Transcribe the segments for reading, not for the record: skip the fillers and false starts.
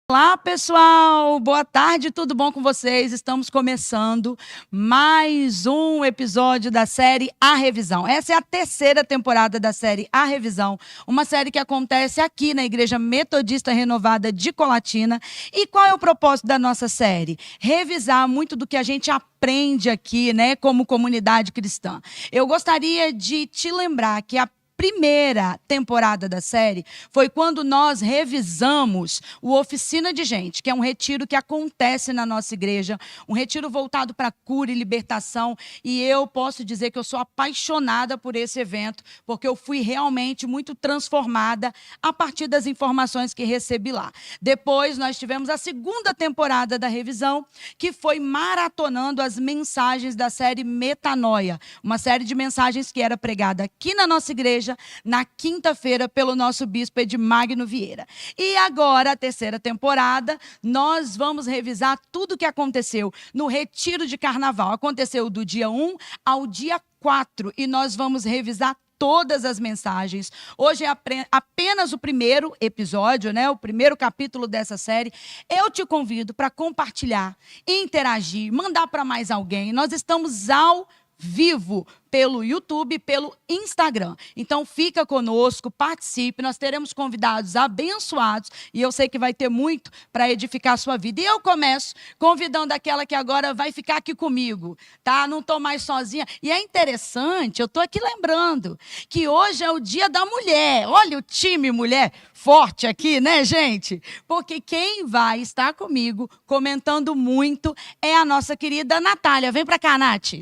Olá, pessoal! Boa tarde, tudo bom com vocês? Estamos começando mais um episódio da série A Revisão. Essa é a terceira temporada da série A Revisão, uma série que acontece aqui na Igreja Metodista Renovada de Colatina. E qual é o propósito da nossa série? Revisar muito do que a gente aprende aqui, né, como comunidade cristã. Eu gostaria de te lembrar que a primeira temporada da série foi quando nós revisamos o Oficina de Gente, que é um retiro que acontece na nossa igreja, um retiro voltado para cura e libertação, e eu posso dizer que eu sou apaixonada por esse evento, porque eu fui realmente muito transformada a partir das informações que recebi lá. Depois nós tivemos a segunda temporada da revisão, que foi maratonando as mensagens da série Metanoia, uma série de mensagens que era pregada aqui na nossa igreja, na quinta-feira, pelo nosso bispo Edmagno Vieira. E agora, a terceira temporada, nós vamos revisar tudo o que aconteceu no retiro de carnaval. Aconteceu do dia 1 ao dia 4, e nós vamos revisar todas as mensagens. Hoje é apenas o primeiro episódio, né? O primeiro capítulo dessa série. Eu te convido para compartilhar, interagir, mandar para mais alguém. Nós estamos ao vivo pelo YouTube, pelo Instagram. Então fica conosco, participe, nós teremos convidados abençoados e eu sei que vai ter muito para edificar a sua vida. E eu começo convidando aquela que agora vai ficar aqui comigo, tá? Não estou mais sozinha. E é interessante, eu estou aqui lembrando que hoje é o Dia da Mulher. Olha o time mulher forte aqui, né, gente? Porque quem vai estar comigo comentando muito é a nossa querida Natália. Vem para cá, Nath.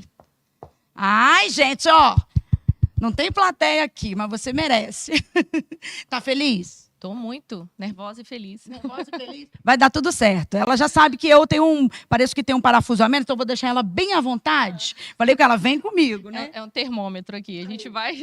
Ai, gente, ó, não tem plateia aqui, mas você merece. Tá feliz? Tô muito nervosa e feliz. Nervosa e feliz? Vai dar tudo certo. Ela já sabe que eu tenho parece que tem um parafuso a menos, então eu vou deixar ela bem à vontade. Falei que ela vem comigo, né? É um termômetro aqui, a gente vai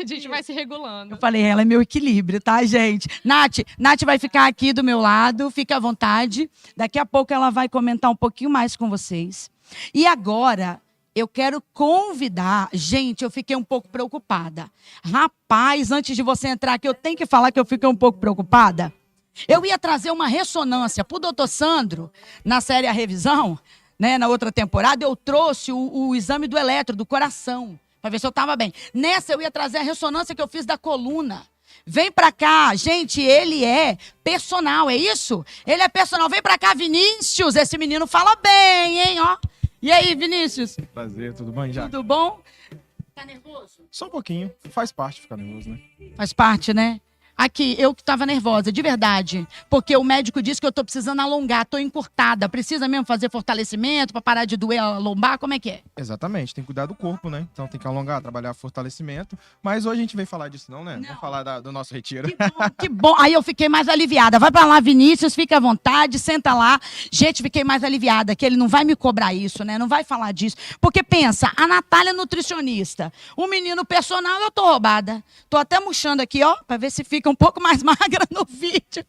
se regulando. Eu falei, ela é meu equilíbrio, tá, gente? Nath vai ficar aqui do meu lado, fica à vontade. Daqui a pouco ela vai comentar um pouquinho mais com vocês. E agora eu quero convidar... Gente, eu fiquei um pouco preocupada. Rapaz, antes de você entrar aqui, eu tenho que falar que eu fiquei um pouco preocupada. Eu ia trazer uma ressonância para o doutor Sandro, na série A Revisão, né, na outra temporada, eu trouxe o exame do eletro, do coração, para ver se eu estava bem. Nessa, eu ia trazer a ressonância que eu fiz da coluna. Vem pra cá, gente, ele é personal, é isso? Ele é personal. Vem pra cá, Vinícius, esse menino fala bem, hein, ó. E aí, Vinícius? Prazer, tudo bom, já? Tudo bom? Tá nervoso? Só um pouquinho. Faz parte ficar nervoso, né? Faz parte, né? Aqui, eu que estava nervosa, de verdade. Porque o médico disse que eu estou precisando alongar, estou encurtada. Precisa mesmo fazer fortalecimento para parar de doer a lombar? Como é que é? Exatamente, tem que cuidar do corpo, né? Então tem que alongar, trabalhar fortalecimento. Mas hoje a gente veio falar disso não, né? Não. Vamos falar do nosso retiro. Que bom, que bom. Aí eu fiquei mais aliviada. Vai para lá, Vinícius, fica à vontade, senta lá. Gente, fiquei mais aliviada, que ele não vai me cobrar isso, né? Não vai falar disso. Porque pensa, a Natália nutricionista, o menino personal, eu tô roubada. Tô até murchando aqui, ó, para ver se fica um pouco mais magra no vídeo.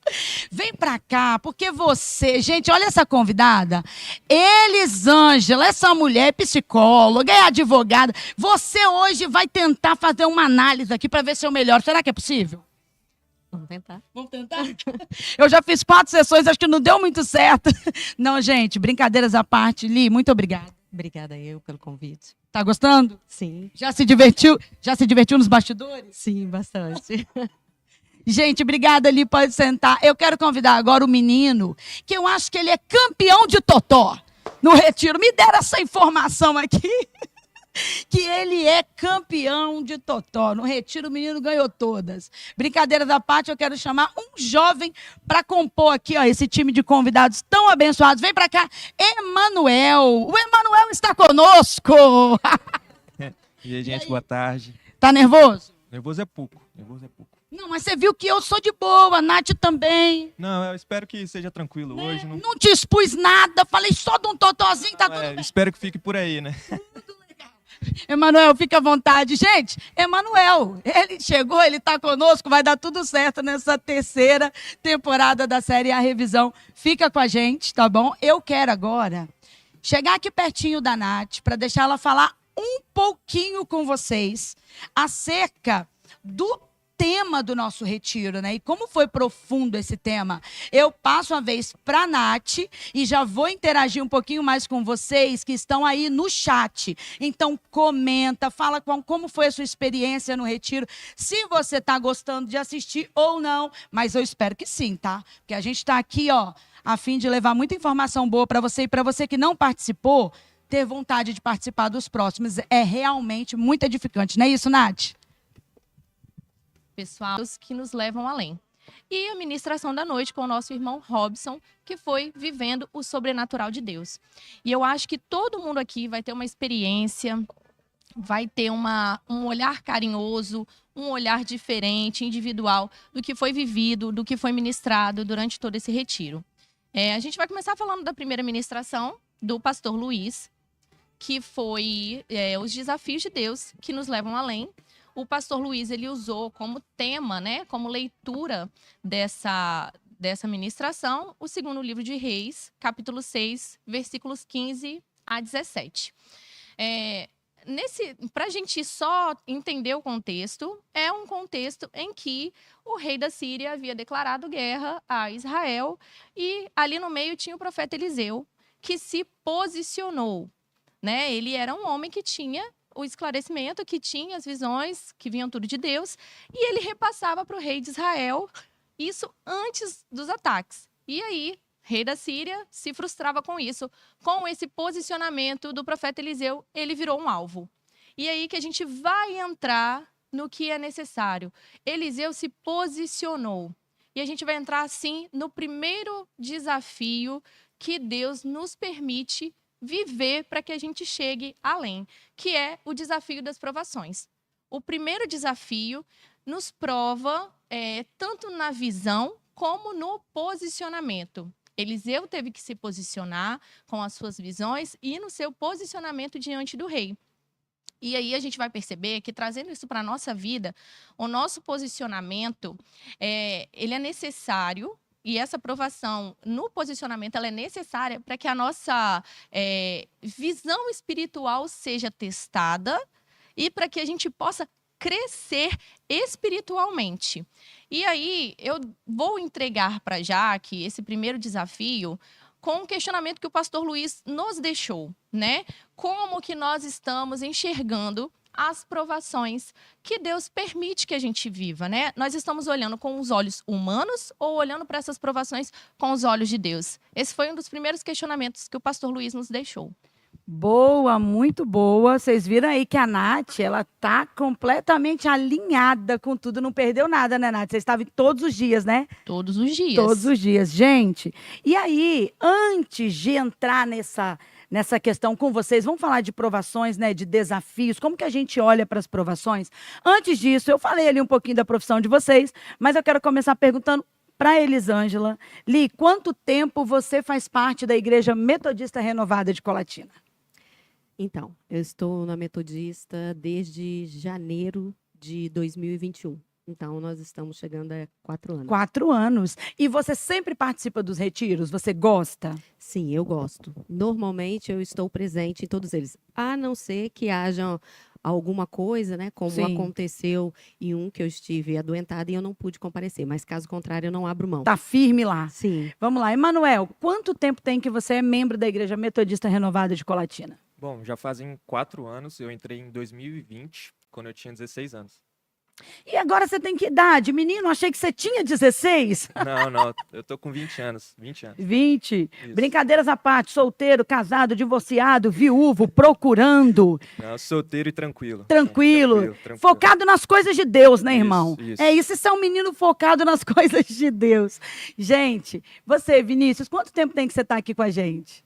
Vem pra cá, porque você... Gente, olha essa convidada. Elisângela, essa mulher é psicóloga, é advogada. Você hoje vai tentar fazer uma análise aqui para ver se eu melhoro. Será que é possível? Vamos tentar. Vamos tentar? Eu já fiz 4 sessões, acho que não deu muito certo. Não, gente, brincadeiras à parte. Li, muito obrigada. Obrigada eu pelo convite. Tá gostando? Sim. Já se divertiu? Já se divertiu nos bastidores? Sim, bastante. Gente, obrigada, Li, pode sentar. Eu quero convidar agora o menino, que eu acho que ele é campeão de totó no retiro. Me deram essa informação aqui, que ele é campeão de totó. No retiro, o menino ganhou todas. Brincadeira da parte, eu quero chamar um jovem para compor aqui, ó, esse time de convidados tão abençoados. Vem para cá, Emanuel. O Emanuel está conosco. E aí, gente, boa tarde. Tá nervoso? Nervoso é pouco. Não, mas você viu que eu sou de boa, a Nath também. Não, eu espero que seja tranquilo Né? hoje. Não te expus nada, falei só de um totozinho, tá tudo bem. Espero que fique por aí, né? Emanuel, fica à vontade. Gente, Emanuel, ele chegou, ele tá conosco, vai dar tudo certo nessa terceira temporada da série A Revisão. Fica com a gente, tá bom? Eu quero agora chegar aqui pertinho da Nath para deixar ela falar um pouquinho com vocês acerca do tema do nosso retiro, né? E como foi profundo esse tema. Eu passo a vez para a Nath e já vou interagir um pouquinho mais com vocês que estão aí no chat. Então, comenta, fala como foi a sua experiência no retiro, se você está gostando de assistir ou não, mas eu espero que sim, tá? Porque a gente está aqui, ó, a fim de levar muita informação boa para você e para você que não participou, ter vontade de participar dos próximos. É realmente muito edificante, não é isso, Nath? Pessoal, que nos levam além. E a ministração da noite com o nosso irmão Robson, que foi vivendo o sobrenatural de Deus. E eu acho que todo mundo aqui vai ter uma experiência, vai ter um olhar carinhoso, um olhar diferente, individual, do que foi vivido, do que foi ministrado durante todo esse retiro. A gente vai começar falando da primeira ministração do pastor Luiz, que foi os desafios de Deus que nos levam além. O pastor Luiz, ele usou como tema, né, como leitura dessa ministração, o segundo livro de Reis, capítulo 6, versículos 15 a 17. Para a gente só entender o contexto, é um contexto em que o rei da Síria havia declarado guerra a Israel e ali no meio tinha o profeta Eliseu, que se posicionou, né? Ele era um homem que tinha o esclarecimento, que tinha as visões, que vinham tudo de Deus, e ele repassava para o rei de Israel isso antes dos ataques. E aí, rei da Síria se frustrava com isso. Com esse posicionamento do profeta Eliseu, ele virou um alvo. E aí que a gente vai entrar no que é necessário. Eliseu se posicionou. E a gente vai entrar, assim, no primeiro desafio que Deus nos permite viver para que a gente chegue além, que é o desafio das provações. O primeiro desafio nos prova tanto na visão como no posicionamento. Eliseu teve que se posicionar com as suas visões e no seu posicionamento diante do rei. E aí a gente vai perceber que, trazendo isso para a nossa vida, o nosso posicionamento, ele é necessário. E essa aprovação no posicionamento ela é necessária para que a nossa visão espiritual seja testada e para que a gente possa crescer espiritualmente. E aí eu vou entregar para Jaque esse primeiro desafio com um questionamento que o pastor Luiz nos deixou, né? Como que nós estamos enxergando as provações que Deus permite que a gente viva, né? Nós estamos olhando com os olhos humanos ou olhando para essas provações com os olhos de Deus? Esse foi um dos primeiros questionamentos que o pastor Luiz nos deixou. Boa, muito boa. Vocês viram aí que a Nath, ela tá completamente alinhada com tudo, não perdeu nada, né, Nath? Vocês estavam todos os dias, né? Todos os dias. Todos os dias. Gente, e aí, antes de entrar nessa questão com vocês, vamos falar de provações, né, de desafios, como que a gente olha para as provações? Antes disso, eu falei ali um pouquinho da profissão de vocês, mas eu quero começar perguntando para Elisângela. Li, quanto tempo você faz parte da Igreja Metodista Renovada de Colatina? Então, eu estou na Metodista desde janeiro de 2021. Então, nós estamos chegando a 4 anos. 4 anos. E você sempre participa dos retiros? Você gosta? Sim, eu gosto. Normalmente, eu estou presente em todos eles. A não ser que haja alguma coisa, né? Como Sim. aconteceu em um que eu estive adoentada e eu não pude comparecer. Mas, caso contrário, eu não abro mão. Tá firme lá. Sim. Vamos lá. Emanuel, quanto tempo tem que você é membro da Igreja Metodista Renovada de Colatina? Bom, já fazem 4 anos. Eu entrei em 2020, quando eu tinha 16 anos. E agora você tem que idade? Menino, achei que você tinha 16. Não, eu tô com 20 anos. 20 anos. 20. Isso. Brincadeiras à parte, solteiro, casado, divorciado, viúvo, procurando. Não, solteiro e tranquilo. Tranquilo. Tranquilo. Focado nas coisas de Deus, né, Isso, irmão? isso. É isso, você é um menino focado nas coisas de Deus. Gente, você, Vinícius, quanto tempo tem que você tá aqui com a gente?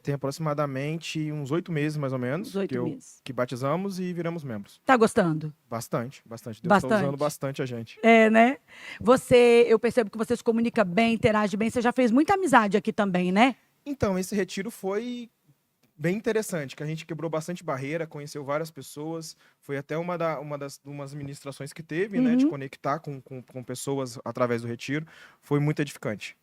Tem aproximadamente uns 8 meses, mais ou menos, Uns 8 meses. que batizamos e viramos membros. Tá gostando? Bastante. Deus Bastante. está usando bastante a gente. É, né? Eu percebo que você se comunica bem, interage bem. Você já fez muita amizade aqui também, né? Então, esse retiro foi bem interessante, que a gente quebrou bastante barreira, conheceu várias pessoas. Foi até umas ministrações que teve, né? De conectar com pessoas através do retiro. Foi muito edificante.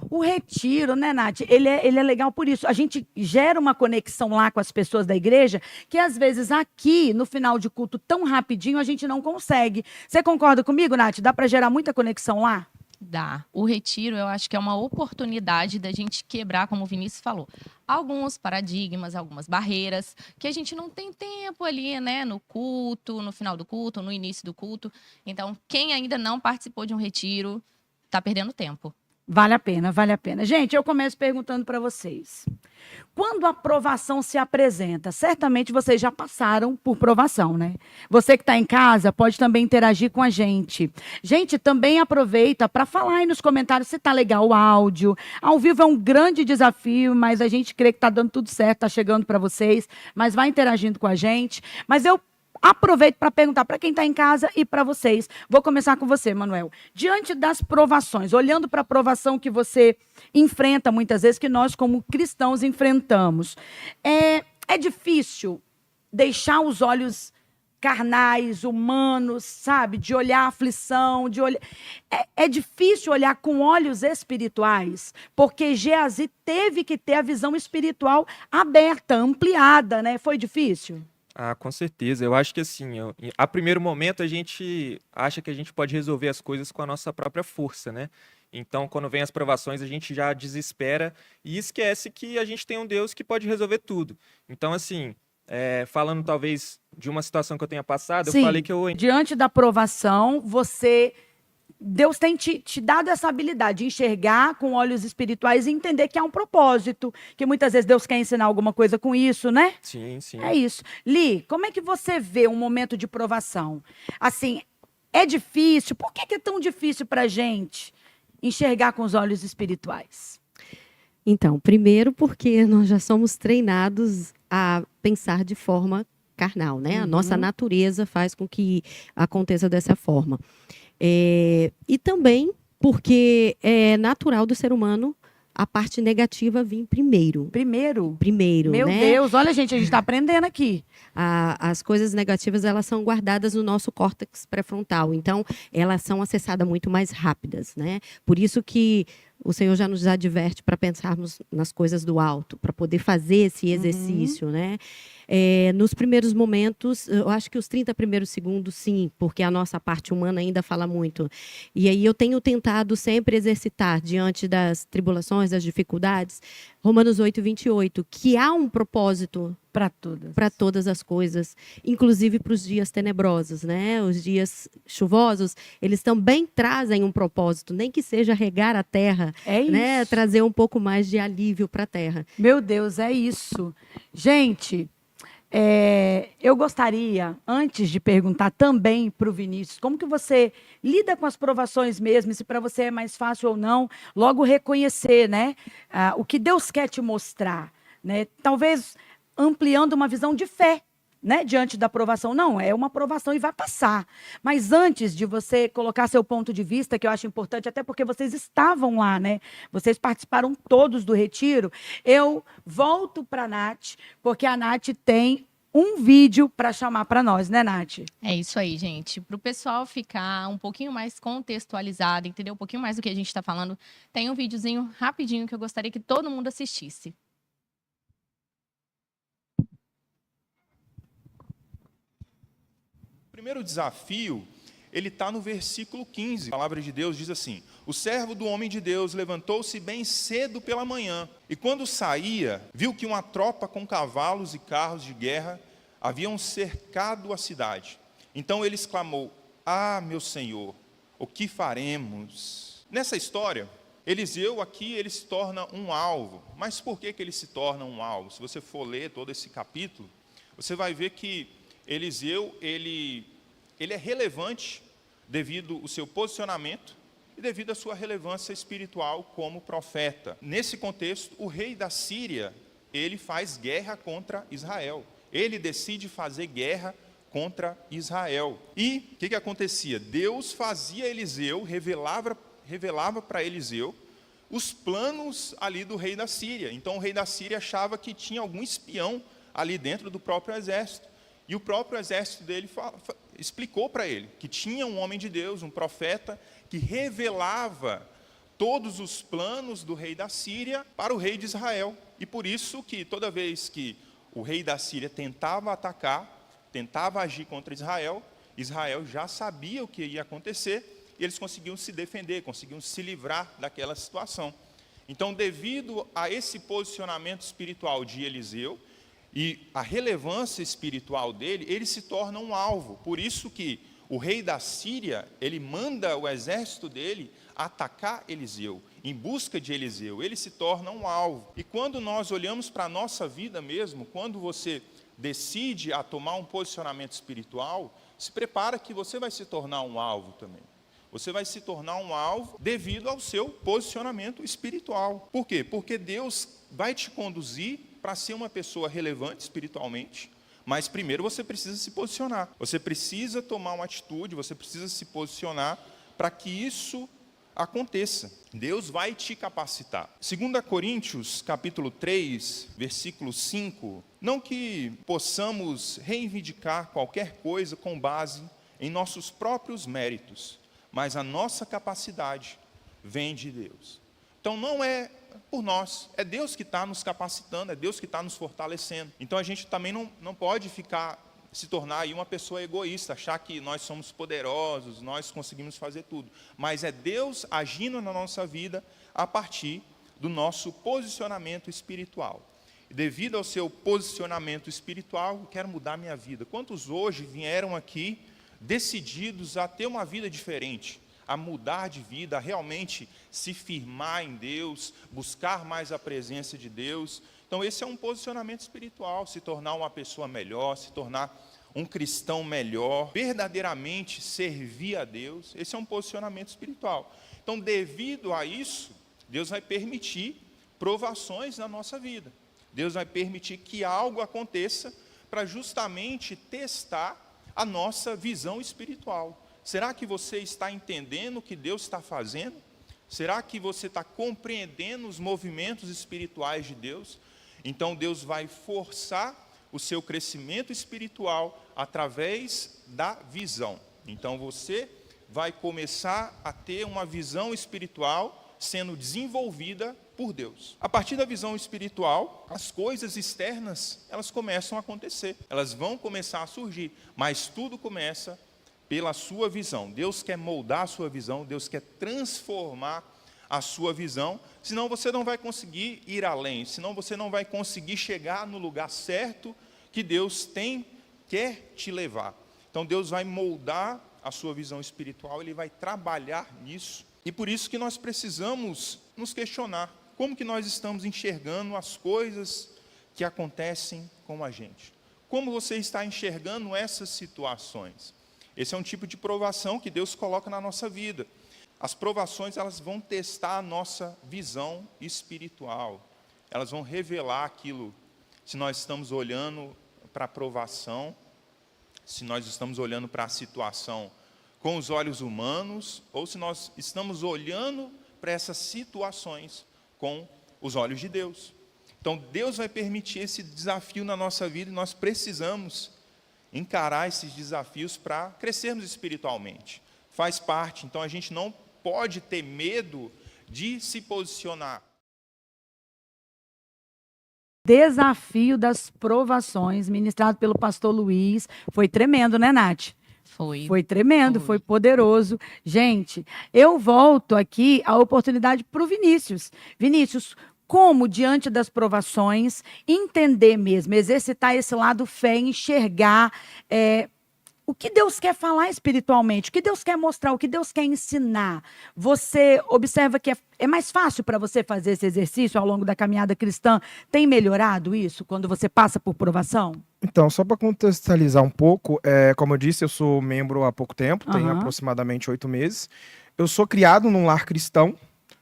O retiro, né, Nath? Ele é legal por isso. A gente gera uma conexão lá com as pessoas da igreja que, às vezes, aqui, no final de culto, tão rapidinho, a gente não consegue. Você concorda comigo, Nath? Dá para gerar muita conexão lá? Dá. O retiro, eu acho que é uma oportunidade da gente quebrar, como o Vinícius falou, alguns paradigmas, algumas barreiras, que a gente não tem tempo ali, né, no culto, no final do culto, no início do culto. Então, quem ainda não participou de um retiro, está perdendo tempo. Vale a pena, vale a pena. Gente, eu começo perguntando para vocês. Quando a provação se apresenta, certamente vocês já passaram por provação, né? Você que está em casa pode também interagir com a gente. Gente, também aproveita para falar aí nos comentários se está legal o áudio. Ao vivo é um grande desafio, mas a gente crê que está dando tudo certo, está chegando para vocês. Mas vai interagindo com a gente. Mas eu aproveito para perguntar para quem está em casa e para vocês. Vou começar com você, Manuel. Diante das provações, olhando para a provação que você enfrenta muitas vezes, que nós como cristãos enfrentamos, é difícil deixar os olhos carnais, humanos, sabe? De olhar a aflição, de olhar... É difícil olhar com olhos espirituais, porque Geazi teve que ter a visão espiritual aberta, ampliada, né? Foi difícil? Ah, com certeza. Eu acho que assim, a primeiro momento a gente acha que a gente pode resolver as coisas com a nossa própria força, né? Então, quando vem as provações, a gente já desespera e esquece que a gente tem um Deus que pode resolver tudo. Então, assim, falando talvez de uma situação que eu tenha passado, Sim, eu falei que diante da provação, Deus tem te dado essa habilidade de enxergar com olhos espirituais e entender que há um propósito, que muitas vezes Deus quer ensinar alguma coisa com isso, né? Sim, sim. É isso. Li, como é que você vê um momento de provação? Assim, é difícil? Por que é tão difícil para a gente enxergar com os olhos espirituais? Então, primeiro porque nós já somos treinados a pensar de forma carnal, né? A nossa natureza faz com que aconteça dessa forma. E também porque é natural do ser humano a parte negativa vir primeiro. Primeiro, Meu né? Deus, olha, gente, a gente está aprendendo aqui. As coisas negativas, elas são guardadas no nosso córtex pré-frontal. Então, elas são acessadas muito mais rápidas, né? Por isso que o Senhor já nos adverte para pensarmos nas coisas do alto, para poder fazer esse exercício, né? Nos primeiros momentos, eu acho que os 30 primeiros segundos, sim, porque a nossa parte humana ainda fala muito. E aí eu tenho tentado sempre exercitar, diante das tribulações, das dificuldades, Romanos 8, 28, que há um propósito para todas as coisas, inclusive para os dias tenebrosos, né? Os dias chuvosos, eles também trazem um propósito, nem que seja regar a terra, né? Trazer um pouco mais de alívio para a terra. Meu Deus, é isso. Gente, eu gostaria, antes de perguntar também para o Vinícius, como que você lida com as provações mesmo, se para você é mais fácil ou não, logo reconhecer, né? O que Deus quer te mostrar, né? Talvez ampliando uma visão de fé, né, diante da provação. Não, é uma provação e vai passar. Mas antes de você colocar seu ponto de vista, que eu acho importante, até porque vocês estavam lá, né? Vocês participaram todos do retiro. Eu volto para a Nath, porque a Nath tem um vídeo para chamar para nós, né, Nath? É isso aí, gente. Para o pessoal ficar um pouquinho mais contextualizado, entender um pouquinho mais do que a gente está falando, tem um videozinho rapidinho que eu gostaria que todo mundo assistisse. O primeiro desafio, ele está no versículo 15. A palavra de Deus diz assim: o servo do homem de Deus levantou-se bem cedo pela manhã, e quando saía, viu que uma tropa com cavalos e carros de guerra haviam cercado a cidade. Então ele exclamou: ah, meu Senhor, o que faremos? Nessa história, Eliseu aqui, ele se torna um alvo. Mas por que ele se torna um alvo? Se você for ler todo esse capítulo, você vai ver que Eliseu, ele é relevante devido ao seu posicionamento e devido à sua relevância espiritual como profeta. Nesse contexto, o rei da Síria, ele faz guerra contra Israel. Ele decide fazer guerra contra Israel. E o que acontecia? Deus fazia Eliseu, revelava para Eliseu os planos ali do rei da Síria. Então o rei da Síria achava que tinha algum espião ali dentro do próprio exército. E o próprio exército dele explicou para ele que tinha um homem de Deus, um profeta, que revelava todos os planos do rei da Síria para o rei de Israel. E por isso que toda vez que o rei da Síria tentava atacar, tentava agir contra Israel, Israel já sabia o que ia acontecer e eles conseguiam se defender, conseguiam se livrar daquela situação. Então, devido a esse posicionamento espiritual de Eliseu e a relevância espiritual dele, ele se torna um alvo. Por isso que o rei da Síria, ele manda o exército dele atacar Eliseu, em busca de Eliseu. Ele se torna um alvo. E quando nós olhamos para a nossa vida mesmo, quando você decide a tomar um posicionamento espiritual, se prepara que você vai se tornar um alvo também. Você vai se tornar um alvo devido ao seu posicionamento espiritual. Por quê? Porque Deus vai te conduzir para ser uma pessoa relevante espiritualmente, mas primeiro você precisa se posicionar. Você precisa tomar uma atitude, você precisa se posicionar para que isso aconteça. Deus vai te capacitar. 2 Coríntios, capítulo 3, versículo 5, não que possamos reivindicar qualquer coisa com base em nossos próprios méritos, mas a nossa capacidade vem de Deus. Então não é por nós, é Deus que está nos capacitando, é Deus que está nos fortalecendo. Então a gente também não pode se tornar aí uma pessoa egoísta, achar que nós somos poderosos, nós conseguimos fazer tudo. Mas é Deus agindo na nossa vida a partir do nosso posicionamento espiritual. E devido ao seu posicionamento espiritual, eu quero mudar minha vida. Quantos hoje vieram aqui decididos a ter uma vida diferente, a mudar de vida, a realmente se firmar em Deus, buscar mais a presença de Deus? Então esse é um posicionamento espiritual, se tornar uma pessoa melhor, se tornar um cristão melhor, verdadeiramente servir a Deus. Esse é um posicionamento espiritual. Então, devido a isso, Deus vai permitir provações na nossa vida. Deus vai permitir que algo aconteça para justamente testar a nossa visão espiritual. Será que você está entendendo o que Deus está fazendo? Será que você está compreendendo os movimentos espirituais de Deus? Então Deus vai forçar o seu crescimento espiritual através da visão. Então você vai começar a ter uma visão espiritual sendo desenvolvida por Deus. A partir da visão espiritual, as coisas externas, elas começam a acontecer. Elas vão começar a surgir, mas tudo começa pela sua visão. Deus quer moldar a sua visão, Deus quer transformar a sua visão, senão você não vai conseguir ir além, senão você não vai conseguir chegar no lugar certo que Deus quer te levar. Então Deus vai moldar a sua visão espiritual, Ele vai trabalhar nisso, e por isso que nós precisamos nos questionar, como que nós estamos enxergando as coisas que acontecem com a gente? Como você está enxergando essas situações? Esse é um tipo de provação que Deus coloca na nossa vida. As provações, elas vão testar a nossa visão espiritual. Elas vão revelar aquilo, se nós estamos olhando para a provação, se nós estamos olhando para a situação com os olhos humanos, ou se nós estamos olhando para essas situações com os olhos de Deus. Então, Deus vai permitir esse desafio na nossa vida e nós precisamos encarar esses desafios para crescermos espiritualmente. Faz parte, então a gente não pode ter medo de se posicionar. Desafio das provações, ministrado pelo pastor Luiz, foi tremendo, né, Nath? Foi tremendo, foi poderoso. Gente, eu volto aqui a oportunidade para o Vinícius. Vinícius, como, diante das provações, entender mesmo, exercitar esse lado fé, enxergar o que Deus quer falar espiritualmente, o que Deus quer mostrar, o que Deus quer ensinar. Você observa que é mais fácil para você fazer esse exercício ao longo da caminhada cristã? Tem melhorado isso quando você passa por provação? Então, só para contextualizar um pouco, como eu disse, eu sou membro há pouco tempo, tenho aproximadamente 8 meses. Eu sou criado num lar cristão,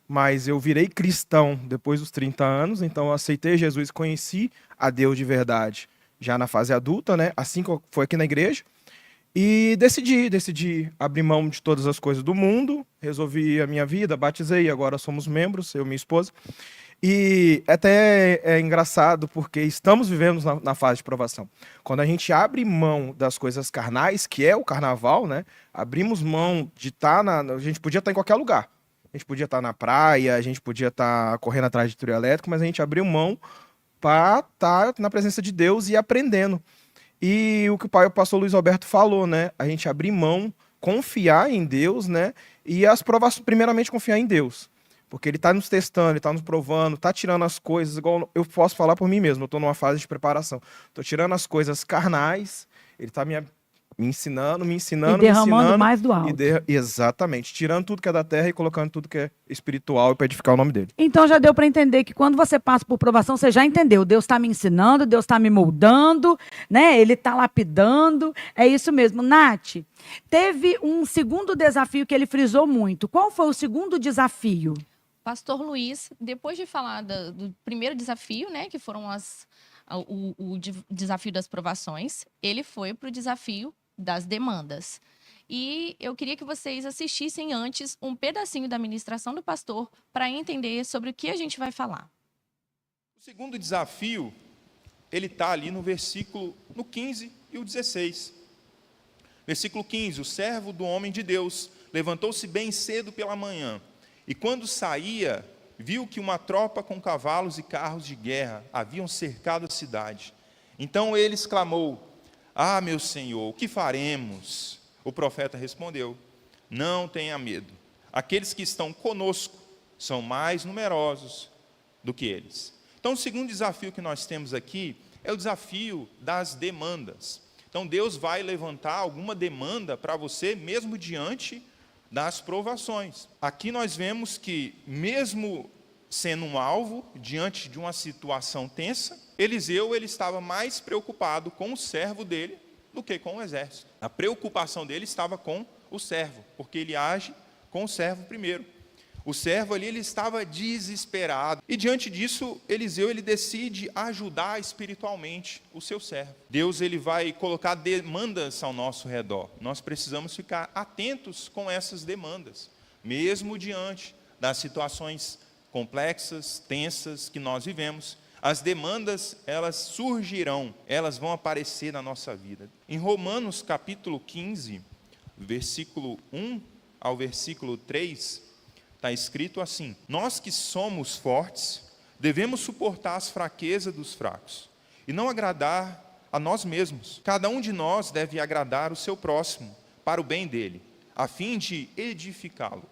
mas eu virei cristão depois dos 30 anos, então eu aceitei Jesus e conheci a Deus de verdade, já na fase adulta, né? Assim que foi aqui na igreja. E decidi abrir mão de todas as coisas do mundo, resolvi a minha vida, batizei, agora somos membros, eu e minha esposa. E até é engraçado porque estamos vivendo na fase de provação. Quando a gente abre mão das coisas carnais, que é o carnaval, né? Abrimos mão de estar a gente podia estar em qualquer lugar. A gente podia estar na praia, a gente podia estar correndo atrás de trio elétrico, mas a gente abriu mão para estar na presença de Deus e aprendendo. E o que o pastor Luiz Alberto falou, né? A gente abrir mão, confiar em Deus, né? E as provas, primeiramente, confiar em Deus. Porque ele está nos testando, ele está nos provando, está tirando as coisas, igual eu posso falar por mim mesmo, eu estou numa fase de preparação. Estou tirando as coisas carnais, ele está me ensinando, e derramando mais do alto. Exatamente, tirando tudo que é da terra e colocando tudo que é espiritual para edificar o nome dele. Então já deu para entender que quando você passa por provação, você já entendeu. Deus está me ensinando, Deus está me moldando, né? Ele está lapidando. É isso mesmo. Nath, teve um segundo desafio que ele frisou muito. Qual foi o segundo desafio? Pastor Luiz, depois de falar do primeiro desafio, né, que foram o desafio das provações, ele foi para o desafio das demandas. E eu queria que vocês assistissem antes um pedacinho da ministração do pastor para entender sobre o que a gente vai falar. O segundo desafio, ele está ali no 15 e o 16. Versículo 15, o servo do homem de Deus levantou-se bem cedo pela manhã, e quando saía, viu que uma tropa com cavalos e carros de guerra haviam cercado a cidade. Então ele exclamou: "Ah, meu senhor, o que faremos?" O profeta respondeu: "Não tenha medo. Aqueles que estão conosco são mais numerosos do que eles." Então, o segundo desafio que nós temos aqui é o desafio das demandas. Então, Deus vai levantar alguma demanda para você, mesmo diante das provações. Aqui nós vemos que, mesmo sendo um alvo, diante de uma situação tensa, Eliseu ele estava mais preocupado com o servo dele do que com o exército. A preocupação dele estava com o servo, porque ele age com o servo primeiro. O servo ali ele estava desesperado. E diante disso, Eliseu ele decide ajudar espiritualmente o seu servo. Deus ele vai colocar demandas ao nosso redor. Nós precisamos ficar atentos com essas demandas, mesmo diante das situações complexas, tensas que nós vivemos. As demandas, elas surgirão, elas vão aparecer na nossa vida. Em Romanos capítulo 15, versículo 1 ao versículo 3, está escrito assim: "Nós que somos fortes, devemos suportar as fraquezas dos fracos, e não agradar a nós mesmos. Cada um de nós deve agradar o seu próximo, para o bem dele, a fim de edificá-lo.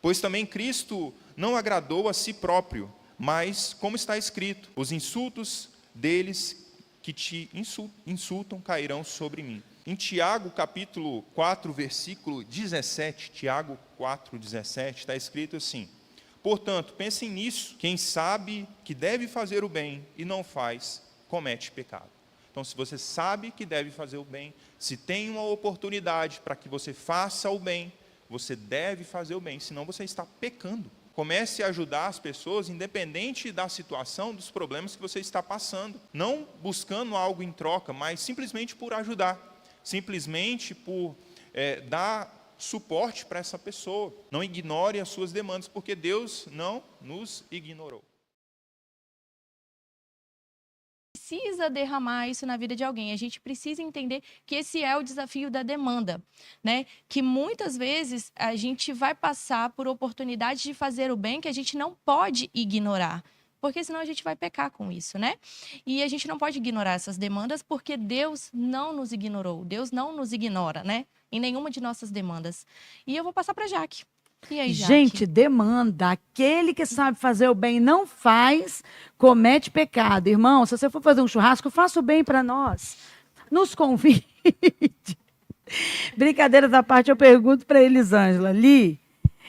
Pois também Cristo não agradou a si próprio, mas, como está escrito, os insultos deles que te insultam cairão sobre mim." Em Tiago, capítulo 4, versículo 17, Tiago 4, 17, está escrito assim: "Portanto, pensem nisso, quem sabe que deve fazer o bem e não faz, comete pecado." Então, se você sabe que deve fazer o bem, se tem uma oportunidade para que você faça o bem, você deve fazer o bem, senão você está pecando. Comece a ajudar as pessoas, independente da situação, dos problemas que você está passando. Não buscando algo em troca, mas simplesmente por ajudar. Simplesmente por dar suporte para essa pessoa. Não ignore as suas demandas, porque Deus não nos ignorou. Precisa derramar isso na vida de alguém. A gente precisa entender que esse é o desafio da demanda, né? Que muitas vezes a gente vai passar por oportunidades de fazer o bem que a gente não pode ignorar, porque senão a gente vai pecar com isso, né? E a gente não pode ignorar essas demandas, porque Deus não nos ignorou, Deus não nos ignora, né? Em nenhuma de nossas demandas. E eu vou passar para a Jaque. E aí, Jaque? Gente, demanda. Aquele que sabe fazer o bem e não faz, comete pecado. Irmão, se você for fazer um churrasco, faça o bem para nós. Nos convide. Brincadeiras à parte, eu pergunto para Elisângela: Li,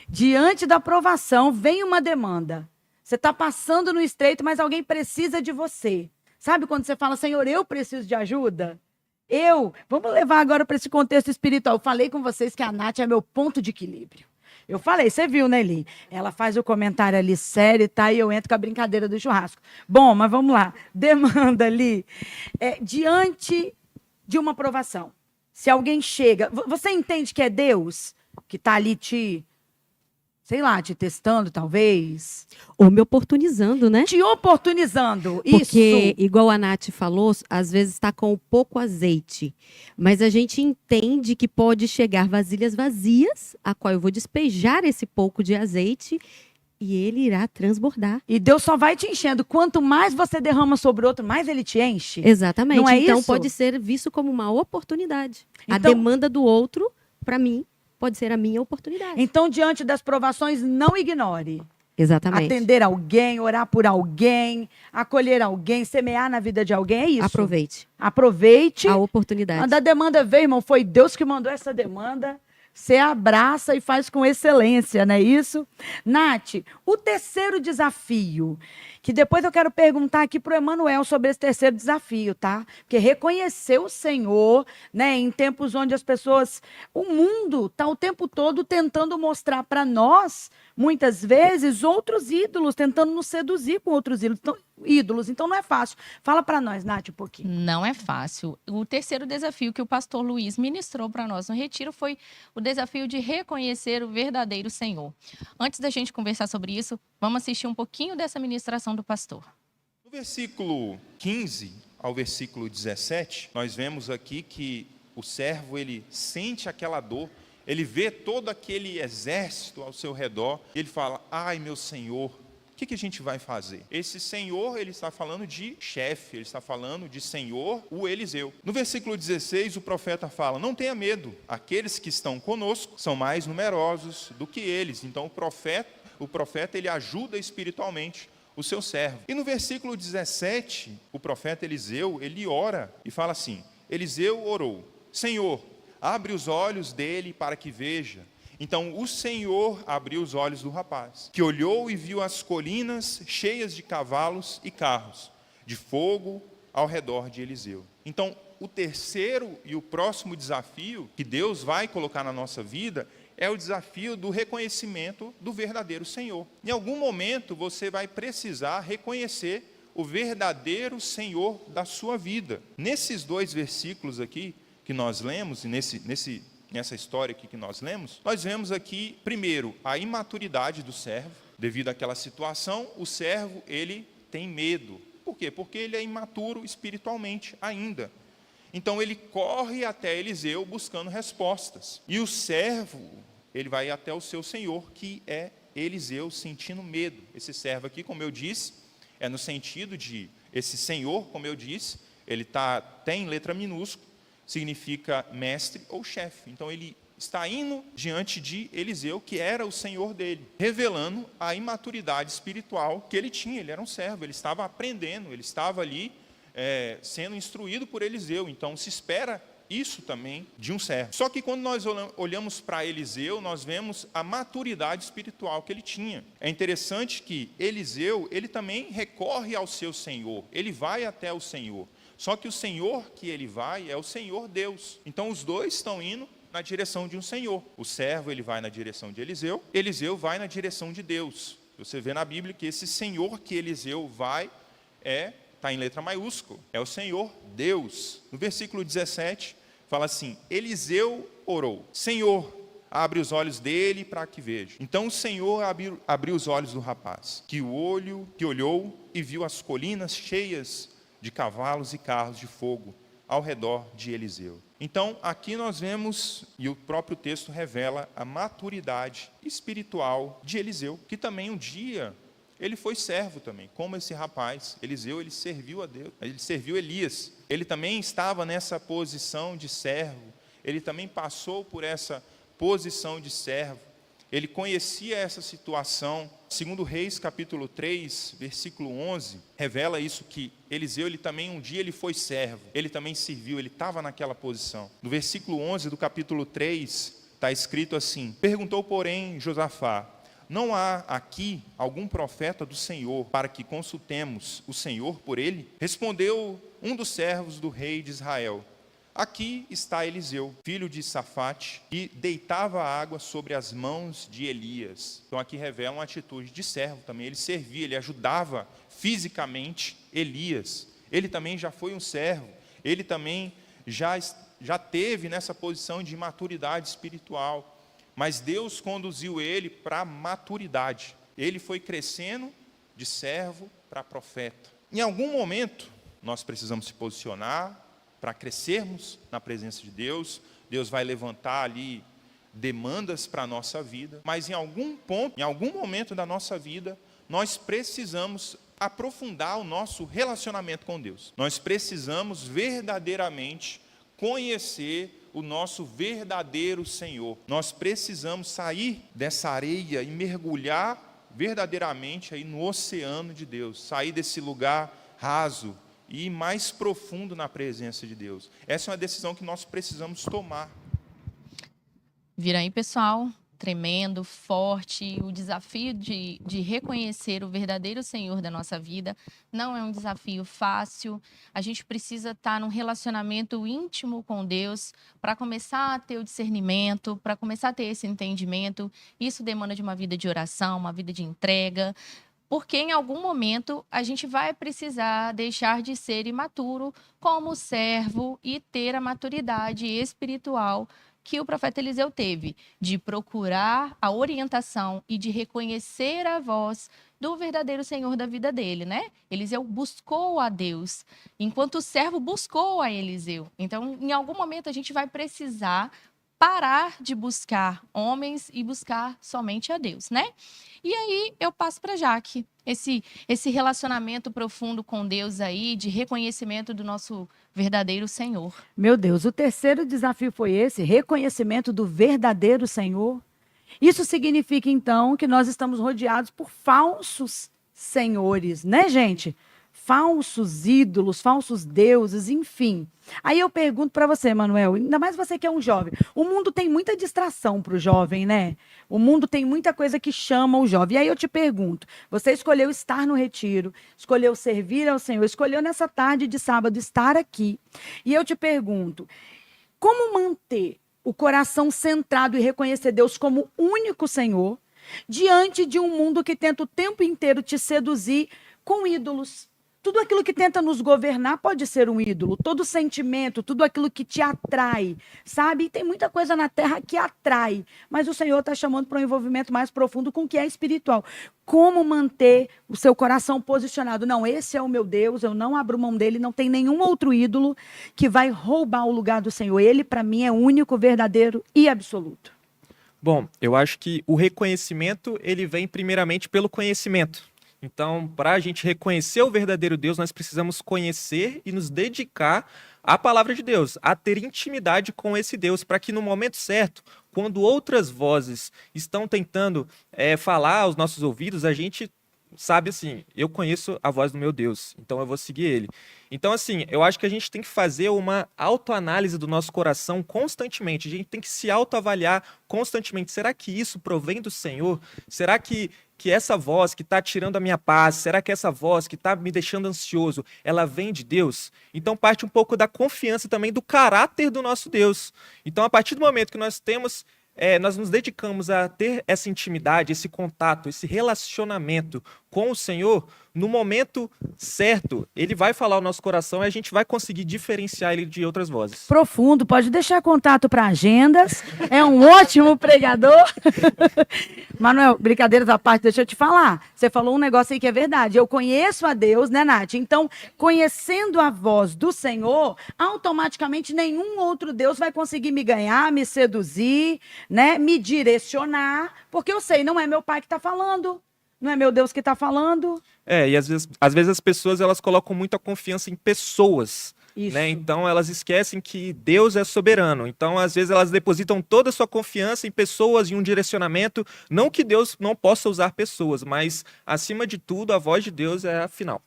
diante da provação, vem uma demanda. Você está passando no estreito, mas alguém precisa de você. Sabe quando você fala: Senhor, eu preciso de ajuda? Vamos levar agora para esse contexto espiritual. Eu falei com vocês que a Nath é meu ponto de equilíbrio. Eu falei, você viu, né, Li? Ela faz o comentário ali sério, tá? E eu entro com a brincadeira do churrasco. Bom, mas vamos lá. Demanda, Li. Diante de uma provação, se alguém chega... Você entende que é Deus que está ali te sei lá, te testando, talvez? Ou me oportunizando, né? Te oportunizando, Porque, isso. igual a Nath falou, às vezes está com pouco azeite. Mas a gente entende que pode chegar vasilhas vazias, a qual eu vou despejar esse pouco de azeite e ele irá transbordar. E Deus só vai te enchendo. Quanto mais você derrama sobre o outro, mais ele te enche. Exatamente. Não é então isso? pode ser visto como uma oportunidade. A Então- demanda do outro, para mim, pode ser a minha oportunidade. Então, diante das provações, não ignore. Exatamente. Atender alguém, orar por alguém, acolher alguém, semear na vida de alguém, é isso. Aproveite Aproveite. a oportunidade. Quando a demanda veio, irmão, foi Deus que mandou essa demanda. Você abraça e faz com excelência, não é isso? Nath, o terceiro desafio, que depois eu quero perguntar aqui para o Emanuel sobre esse terceiro desafio, tá? Porque reconhecer o Senhor, né, em tempos onde as pessoas, o mundo está o tempo todo tentando mostrar para nós, muitas vezes, outros ídolos, tentando nos seduzir com outros ídolos. Então não é fácil. Fala para nós, Nath, um pouquinho. Não é fácil. O terceiro desafio que o pastor Luiz ministrou para nós no retiro foi o desafio de reconhecer o verdadeiro Senhor. Antes da gente conversar sobre isso, vamos assistir um pouquinho dessa ministração do pastor. No versículo 15 ao versículo 17, nós vemos aqui que o servo, ele sente aquela dor, ele vê todo aquele exército ao seu redor, e ele fala: ai, meu Senhor, o que a gente vai fazer? Esse Senhor, ele está falando de chefe, ele está falando de Senhor, o Eliseu. No versículo 16, o profeta fala: não tenha medo, aqueles que estão conosco são mais numerosos do que eles. Então o profeta ele ajuda espiritualmente o seu servo. E no versículo 17, o profeta Eliseu, ele ora e fala assim: Eliseu orou: Senhor, abre os olhos dele para que veja. Então o Senhor abriu os olhos do rapaz, que olhou e viu as colinas cheias de cavalos e carros, de fogo ao redor de Eliseu. Então, o terceiro e o próximo desafio que Deus vai colocar na nossa vida é o desafio do reconhecimento do verdadeiro Senhor. Em algum momento você vai precisar reconhecer o verdadeiro Senhor da sua vida. Nesses dois versículos aqui que nós lemos, e nessa história aqui que nós lemos, nós vemos aqui, primeiro, a imaturidade do servo. Devido àquela situação, o servo, ele tem medo. Por quê? Porque ele é imaturo espiritualmente ainda. Então, ele corre até Eliseu buscando respostas. E o servo, ele vai até o seu senhor, que é Eliseu, sentindo medo. Esse servo aqui, como eu disse, é no sentido de, esse senhor, como eu disse, ele tem letra minúscula, significa mestre ou chefe. Então ele está indo diante de Eliseu, que era o senhor dele, revelando a imaturidade espiritual que ele tinha. Ele era um servo, ele estava aprendendo, ele estava ali sendo instruído por Eliseu. Então se espera isso também de um servo. Só que quando nós olhamos para Eliseu, nós vemos a maturidade espiritual que ele tinha. É interessante que Eliseu, ele também recorre ao seu senhor, ele vai até o Senhor. Só que o Senhor que ele vai é o Senhor Deus. Então os dois estão indo na direção de um Senhor. O servo ele vai na direção de Eliseu, Eliseu vai na direção de Deus. Você vê na Bíblia que esse Senhor que Eliseu vai está em letra maiúscula, é o Senhor Deus. No versículo 17 fala assim: Eliseu orou: Senhor, abre os olhos dele para que veja. Então o Senhor abriu os olhos do rapaz, que olhou e viu as colinas cheias de cavalos e carros de fogo ao redor de Eliseu. Então, aqui nós vemos, e o próprio texto revela, a maturidade espiritual de Eliseu, que também um dia, ele foi servo também, como esse rapaz. Eliseu, ele serviu a Deus, ele serviu Elias. Ele também estava nessa posição de servo, ele também passou por essa posição de servo. Ele conhecia essa situação. Segundo Reis, capítulo 3, versículo 11, revela isso, que Eliseu, ele também um dia ele foi servo, ele também serviu, ele estava naquela posição. No versículo 11 do capítulo 3, está escrito assim: perguntou, porém, Josafá: não há aqui algum profeta do Senhor para que consultemos o Senhor por ele? Respondeu um dos servos do rei de Israel: aqui está Eliseu, filho de Safate, que deitava água sobre as mãos de Elias. Então aqui revela uma atitude de servo também. Ele servia, ele ajudava fisicamente Elias. Ele também já foi um servo. Ele também já teve nessa posição de maturidade espiritual. mas Deus conduziu ele para a maturidade. Ele foi crescendo de servo para profeta. Em algum momento, nós precisamos se posicionar para crescermos na presença de Deus. Deus vai levantar ali demandas para a nossa vida, mas em algum ponto, em algum momento da nossa vida, nós precisamos aprofundar o nosso relacionamento com Deus. Nós precisamos verdadeiramente conhecer o nosso verdadeiro Senhor. Nós precisamos sair dessa areia e mergulhar verdadeiramente aí no oceano de Deus, sair desse lugar raso e ir mais profundo na presença de Deus. Essa é uma decisão que nós precisamos tomar. Vira aí, pessoal, tremendo, forte. O desafio de reconhecer o verdadeiro Senhor da nossa vida não é um desafio fácil. A gente precisa estar num relacionamento íntimo com Deus para começar a ter o discernimento, para começar a ter esse entendimento. Isso demanda de uma vida de oração, uma vida de entrega, porque em algum momento a gente vai precisar deixar de ser imaturo como servo e ter a maturidade espiritual que o profeta Eliseu teve, de procurar a orientação e de reconhecer a voz do verdadeiro Senhor da vida dele, né? Eliseu buscou a Deus, enquanto o servo buscou a Eliseu. Então, em algum momento, a gente vai precisar parar de buscar homens e buscar somente a Deus, né? E aí, eu passo para Jaque, esse relacionamento profundo com Deus aí, de reconhecimento do nosso verdadeiro Senhor. Meu Deus, o terceiro desafio foi esse, reconhecimento do verdadeiro Senhor. Isso significa, então, que nós estamos rodeados por falsos senhores, né, gente? Falsos ídolos, falsos deuses, enfim. Aí eu pergunto para você, Manuel, ainda mais você que é um jovem. O mundo tem muita distração para o jovem, né? O mundo tem muita coisa que chama o jovem. E aí eu te pergunto, você escolheu estar no retiro, escolheu servir ao Senhor, escolheu nessa tarde de sábado estar aqui. E eu te pergunto, como manter o coração centrado e reconhecer Deus como único Senhor diante de um mundo que tenta o tempo inteiro te seduzir com ídolos? Tudo aquilo que tenta nos governar pode ser um ídolo. Todo sentimento, tudo aquilo que te atrai, sabe? E tem muita coisa na terra que atrai, mas o Senhor está chamando para um envolvimento mais profundo com o que é espiritual. Como manter o seu coração posicionado? Não, esse é o meu Deus, eu não abro mão dele, não tem nenhum outro ídolo que vai roubar o lugar do Senhor. Ele, para mim, é único, verdadeiro e absoluto. Bom, eu acho que o reconhecimento, ele vem primeiramente pelo conhecimento. Então, para a gente reconhecer o verdadeiro Deus, nós precisamos conhecer e nos dedicar à palavra de Deus, a ter intimidade com esse Deus, para que no momento certo, quando outras vozes estão tentando falar aos nossos ouvidos, a gente sabe assim, eu conheço a voz do meu Deus, então eu vou seguir ele. Então, assim, eu acho que a gente tem que fazer uma autoanálise do nosso coração constantemente. A gente tem que se autoavaliar constantemente. Será que isso provém do Senhor? Será que essa voz que está tirando a minha paz, será que essa voz que está me deixando ansioso, ela vem de Deus? Então, parte um pouco da confiança também do caráter do nosso Deus. Então, a partir do momento que nós nos dedicamos a ter essa intimidade, esse contato, esse relacionamento com o Senhor, no momento certo, ele vai falar o nosso coração e a gente vai conseguir diferenciar ele de outras vozes. Profundo, pode deixar contato para agendas, é um ótimo pregador. Manuel, brincadeiras à parte, deixa eu te falar. Você falou um negócio aí que é verdade. Eu conheço a Deus, né, Nath? Então, conhecendo a voz do Senhor, automaticamente nenhum outro Deus vai conseguir me ganhar, me seduzir, né, me direcionar, porque eu sei, não é meu pai que está falando. Não é meu Deus que está falando? E às vezes as pessoas elas colocam muita confiança em pessoas, né? Então elas esquecem que Deus é soberano. Então às vezes elas depositam toda a sua confiança em pessoas, em um direcionamento. Não que Deus não possa usar pessoas, mas acima de tudo a voz de Deus é a final.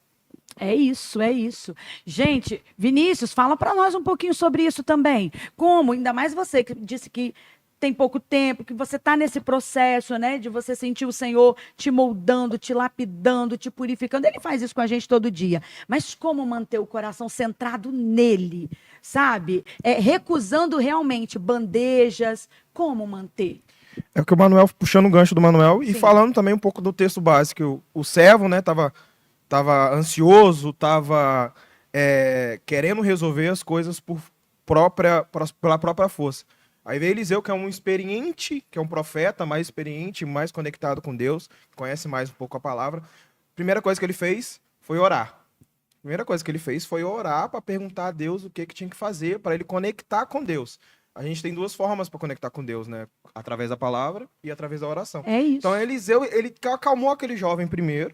É isso, é isso. Gente, Vinícius, fala para nós um pouquinho sobre isso também. Como, ainda mais você que disse que tem pouco tempo, que você está nesse processo, né, de você sentir o Senhor te moldando, te lapidando, te purificando. Ele faz isso com a gente todo dia. Mas como manter o coração centrado nele, sabe? Recusando realmente bandejas. Como manter? É o que o Manuel, puxando o gancho do Manuel, Sim. E falando também um pouco do texto básico. O servo, né, tava ansioso, tava querendo resolver as coisas pela própria força. Aí veio Eliseu, que é um experiente, que é um profeta mais experiente, mais conectado com Deus, conhece mais um pouco a palavra. Primeira coisa que ele fez foi orar. Primeira coisa que ele fez foi orar para perguntar a Deus o que tinha que fazer para ele conectar com Deus. A gente tem duas formas para conectar com Deus, né? Através da palavra e através da oração. É isso. Então Eliseu, ele acalmou aquele jovem primeiro.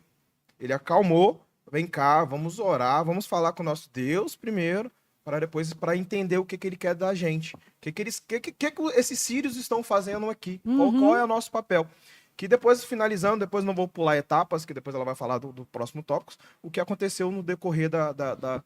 Ele acalmou, vem cá, vamos orar, vamos falar com o nosso Deus primeiro, para depois para entender o que ele quer da gente. O que esses sírios estão fazendo aqui? Qual é o nosso papel? Que depois, finalizando, depois não vou pular etapas, que depois ela vai falar do próximo tópico, o que aconteceu no decorrer da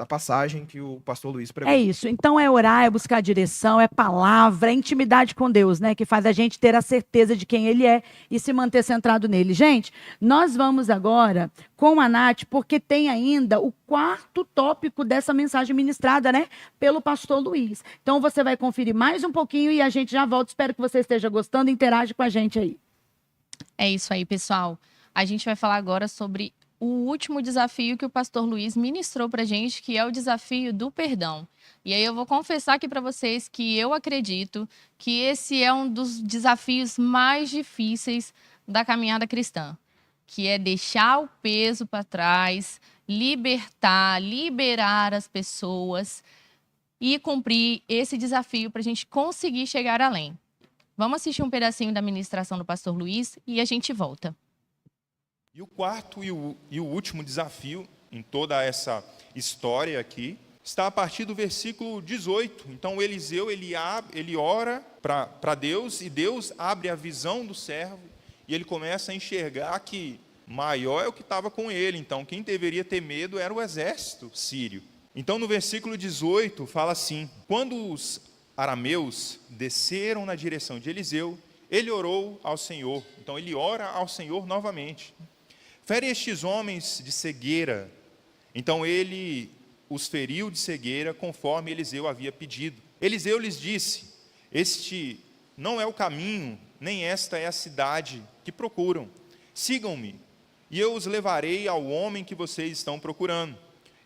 passagem que o pastor Luiz pregou. É isso. Então é orar, é buscar direção, é palavra, é intimidade com Deus, né? Que faz a gente ter a certeza de quem Ele é e se manter centrado nele. Gente, nós vamos agora com a Nath, porque tem ainda o quarto tópico dessa mensagem ministrada, né? Pelo pastor Luiz. Então você vai conferir mais um pouquinho e a gente já volta. Espero que você esteja gostando e interage com a gente aí. É isso aí, pessoal. A gente vai falar agora sobre o último desafio que o pastor Luiz ministrou para a gente, que é o desafio do perdão. E aí eu vou confessar aqui para vocês que eu acredito que esse é um dos desafios mais difíceis da caminhada cristã, que é deixar o peso para trás, liberar as pessoas e cumprir esse desafio para a gente conseguir chegar além. Vamos assistir um pedacinho da ministração do pastor Luiz e a gente volta. E o quarto e o último desafio em toda essa história aqui está a partir do versículo 18. Então Eliseu ele ora para Deus e Deus abre a visão do servo e ele começa a enxergar que maior é o que estava com ele. Então quem deveria ter medo era o exército sírio. Então no versículo 18 fala assim: quando os arameus desceram na direção de Eliseu, ele orou ao Senhor. Então ele ora ao Senhor novamente. Fere estes homens de cegueira. Então ele os feriu de cegueira, conforme Eliseu havia pedido. Eliseu lhes disse: este não é o caminho, nem esta é a cidade que procuram. Sigam-me, e eu os levarei ao homem que vocês estão procurando.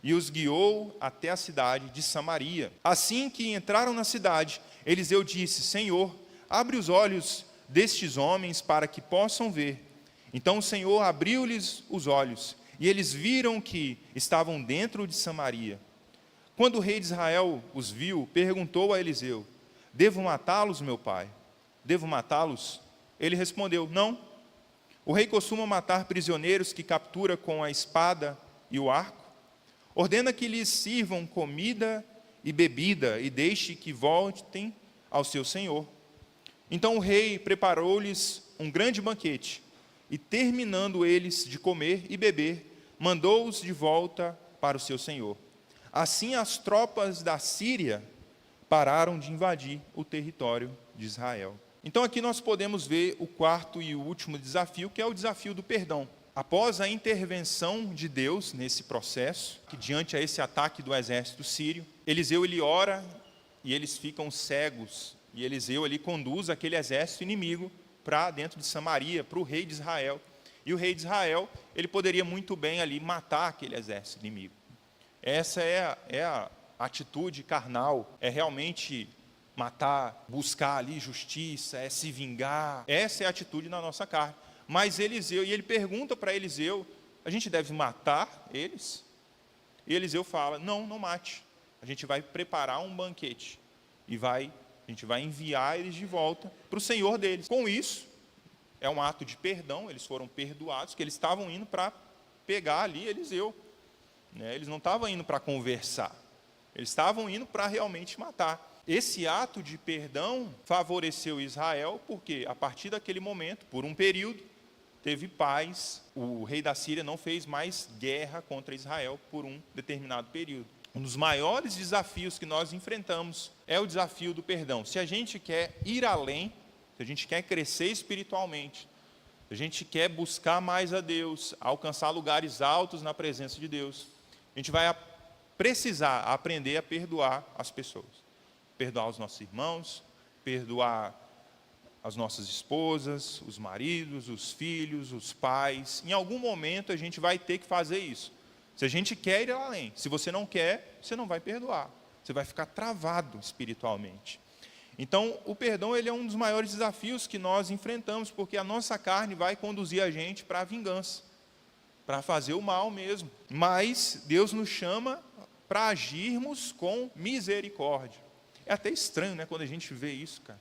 E os guiou até a cidade de Samaria. Assim que entraram na cidade, Eliseu disse: Senhor, abre os olhos destes homens para que possam ver. Então o Senhor abriu-lhes os olhos, e eles viram que estavam dentro de Samaria. Quando o rei de Israel os viu, perguntou a Eliseu: devo matá-los, meu pai? Devo matá-los? Ele respondeu: não. O rei costuma matar prisioneiros que captura com a espada e o arco. Ordena que lhes sirvam comida e bebida, e deixe que voltem ao seu senhor. Então o rei preparou-lhes um grande banquete, e terminando eles de comer e beber, mandou-os de volta para o seu senhor. Assim as tropas da Síria pararam de invadir o território de Israel. Então aqui nós podemos ver o quarto e o último desafio, que é o desafio do perdão. Após a intervenção de Deus nesse processo, que diante a esse ataque do exército sírio, Eliseu ele ora e eles ficam cegos. E Eliseu ali conduz aquele exército inimigo para dentro de Samaria, para o rei de Israel. E o rei de Israel, ele poderia muito bem ali matar aquele exército inimigo. Essa é a atitude carnal, é realmente matar, buscar ali justiça, é se vingar. Essa é a atitude na nossa carne. Mas Eliseu, e ele pergunta para Eliseu: a gente deve matar eles? E Eliseu fala: não mate. A gente vai preparar um banquete e a gente vai enviar eles de volta para o senhor deles. Com isso, é um ato de perdão, eles foram perdoados, que eles estavam indo para pegar ali Eliseu. Eles não estavam indo para conversar, eles estavam indo para realmente matar. Esse ato de perdão favoreceu Israel, porque a partir daquele momento, por um período, teve paz. O rei da Síria não fez mais guerra contra Israel por um determinado período. Um dos maiores desafios que nós enfrentamos é o desafio do perdão. Se a gente quer ir além, se a gente quer crescer espiritualmente, se a gente quer buscar mais a Deus, alcançar lugares altos na presença de Deus, a gente vai precisar aprender a perdoar as pessoas. Perdoar os nossos irmãos, perdoar as nossas esposas, os maridos, os filhos, os pais. Em algum momento a gente vai ter que fazer isso. Se a gente quer ir além, se você não quer, você não vai perdoar. Você vai ficar travado espiritualmente. Então, o perdão ele é um dos maiores desafios que nós enfrentamos, porque a nossa carne vai conduzir a gente para a vingança, para fazer o mal mesmo. Mas Deus nos chama para agirmos com misericórdia. É até estranho, né, quando a gente vê isso, cara.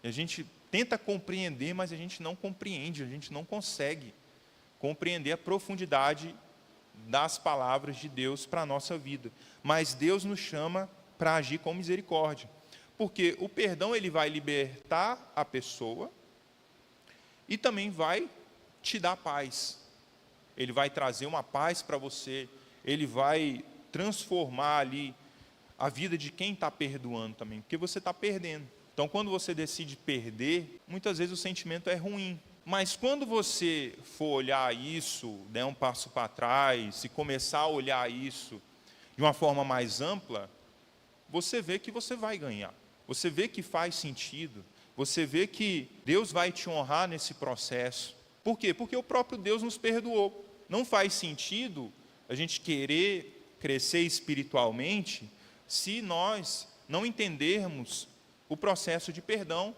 A gente tenta compreender, mas a gente não compreende, a gente não consegue compreender a profundidade das palavras de Deus para a nossa vida. Mas Deus nos chama para agir com misericórdia. Porque o perdão ele vai libertar a pessoa e também vai te dar paz. Ele vai trazer uma paz para você, ele vai transformar ali a vida de quem está perdoando também, porque você está perdendo. Então, quando você decide perder, muitas vezes o sentimento é ruim. Mas quando você for olhar isso, der um passo para trás e começar a olhar isso de uma forma mais ampla, você vê que você vai ganhar. Você vê que faz sentido. Você vê que Deus vai te honrar nesse processo. Por quê? Porque o próprio Deus nos perdoou. Não faz sentido a gente querer crescer espiritualmente se nós não entendermos o processo de perdão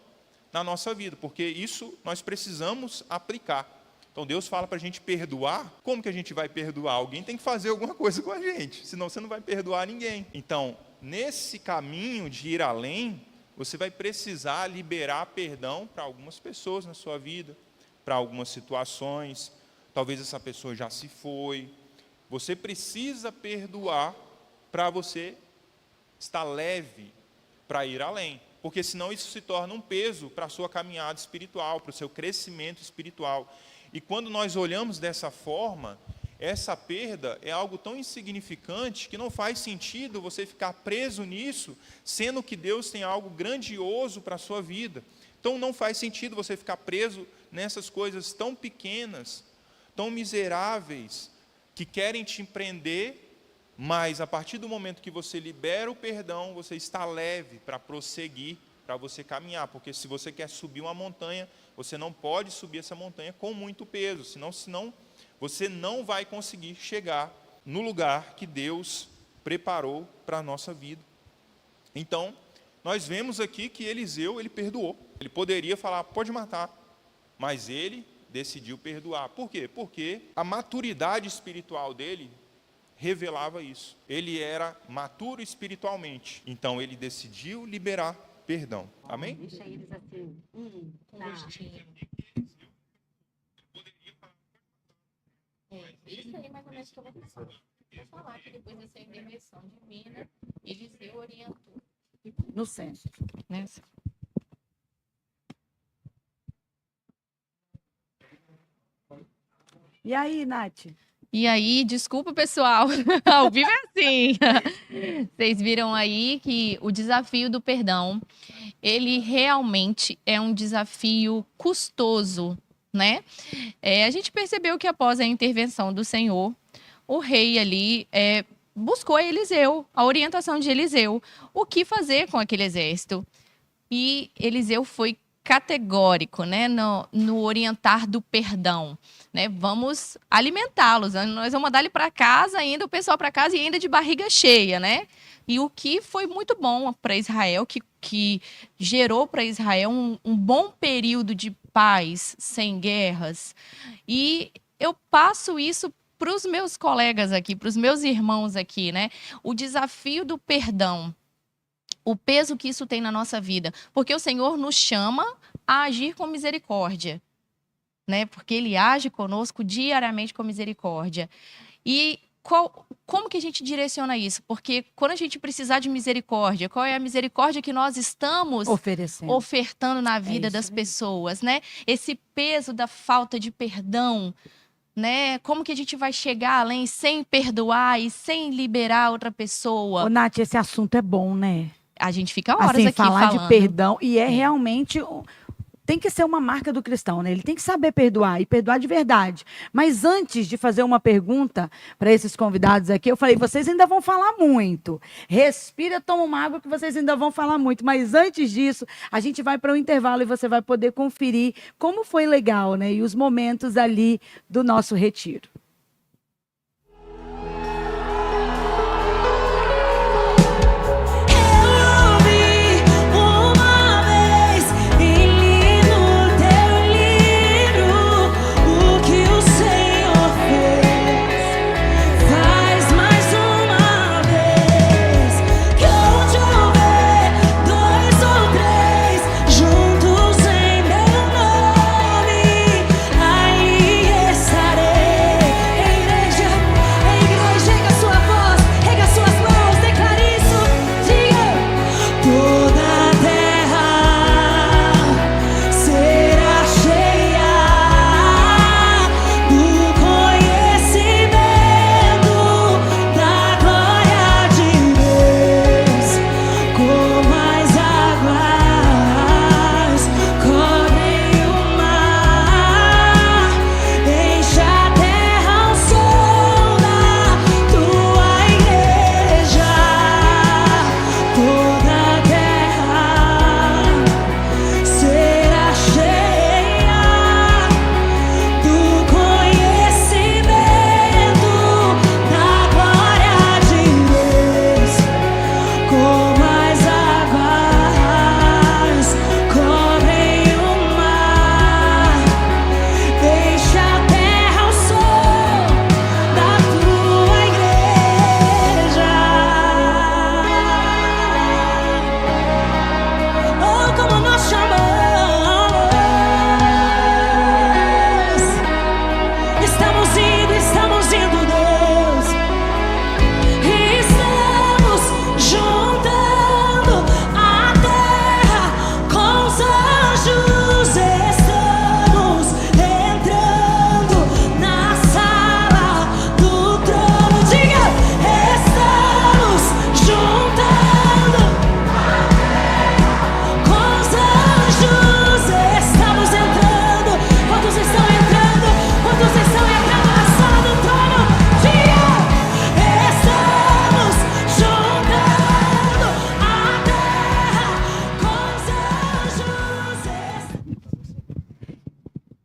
na nossa vida, porque isso nós precisamos aplicar. Então Deus fala para a gente perdoar. Como que a gente vai perdoar? Alguém tem que fazer alguma coisa com a gente, senão você não vai perdoar ninguém. Então, nesse caminho de ir além, você vai precisar liberar perdão para algumas pessoas na sua vida, para algumas situações. Talvez essa pessoa já se foi. Você precisa perdoar para você estar leve para ir além. Porque senão isso se torna um peso para a sua caminhada espiritual, para o seu crescimento espiritual. E quando nós olhamos dessa forma, essa perda é algo tão insignificante que não faz sentido você ficar preso nisso, sendo que Deus tem algo grandioso para a sua vida. Então não faz sentido você ficar preso nessas coisas tão pequenas, tão miseráveis, que querem te prender. Mas a partir do momento que você libera o perdão, você está leve para prosseguir, para você caminhar. Porque se você quer subir uma montanha, você não pode subir essa montanha com muito peso, senão você não vai conseguir chegar no lugar que Deus preparou para a nossa vida. Então, nós vemos aqui que Eliseu, ele perdoou. Ele poderia falar, pode matar, mas ele decidiu perdoar. Por quê? Porque a maturidade espiritual dele revelava isso. Ele era maturo espiritualmente. Então, ele decidiu liberar perdão. Amém? Deixa eles assim. Isso aí, mais ou menos, que eu vou falar. Vou falar que depois dessa intervenção divina, Eliseu orientou. No centro. Nessa. E aí, Nath? E aí, desculpa, pessoal, ao vivo é assim. Vocês viram aí que o desafio do perdão, ele realmente é um desafio custoso, né? A gente percebeu que após a intervenção do Senhor, o rei ali buscou Eliseu, a orientação de Eliseu, o que fazer com aquele exército. E Eliseu foi categórico, né, no orientar do perdão, né? Vamos alimentá-los, nós vamos mandar ele para casa, ainda o pessoal para casa e ainda de barriga cheia, né? E o que foi muito bom para Israel, que gerou para Israel um bom período de paz, sem guerras. E eu passo isso para os meus colegas aqui, para os meus irmãos aqui, né? O desafio do perdão. O peso que isso tem na nossa vida. Porque o Senhor nos chama a agir com misericórdia, né? Porque Ele age conosco diariamente com misericórdia. E como que a gente direciona isso? Porque quando a gente precisar de misericórdia, qual é a misericórdia que nós estamos ofertando na vida das pessoas, né? Esse peso da falta de perdão, né? Como que a gente vai chegar além sem perdoar e sem liberar outra pessoa? Ô, Nath, esse assunto é bom, né? A gente fica horas assim, aqui falar falando. de perdão, e realmente tem que ser uma marca do cristão, né? Ele tem que saber perdoar e perdoar de verdade. Mas antes de fazer uma pergunta para esses convidados aqui, eu falei, vocês ainda vão falar muito. Respira, toma uma água que vocês ainda vão falar muito. Mas antes disso, a gente vai para o intervalo e você vai poder conferir como foi legal, né? E os momentos ali do nosso retiro. Uma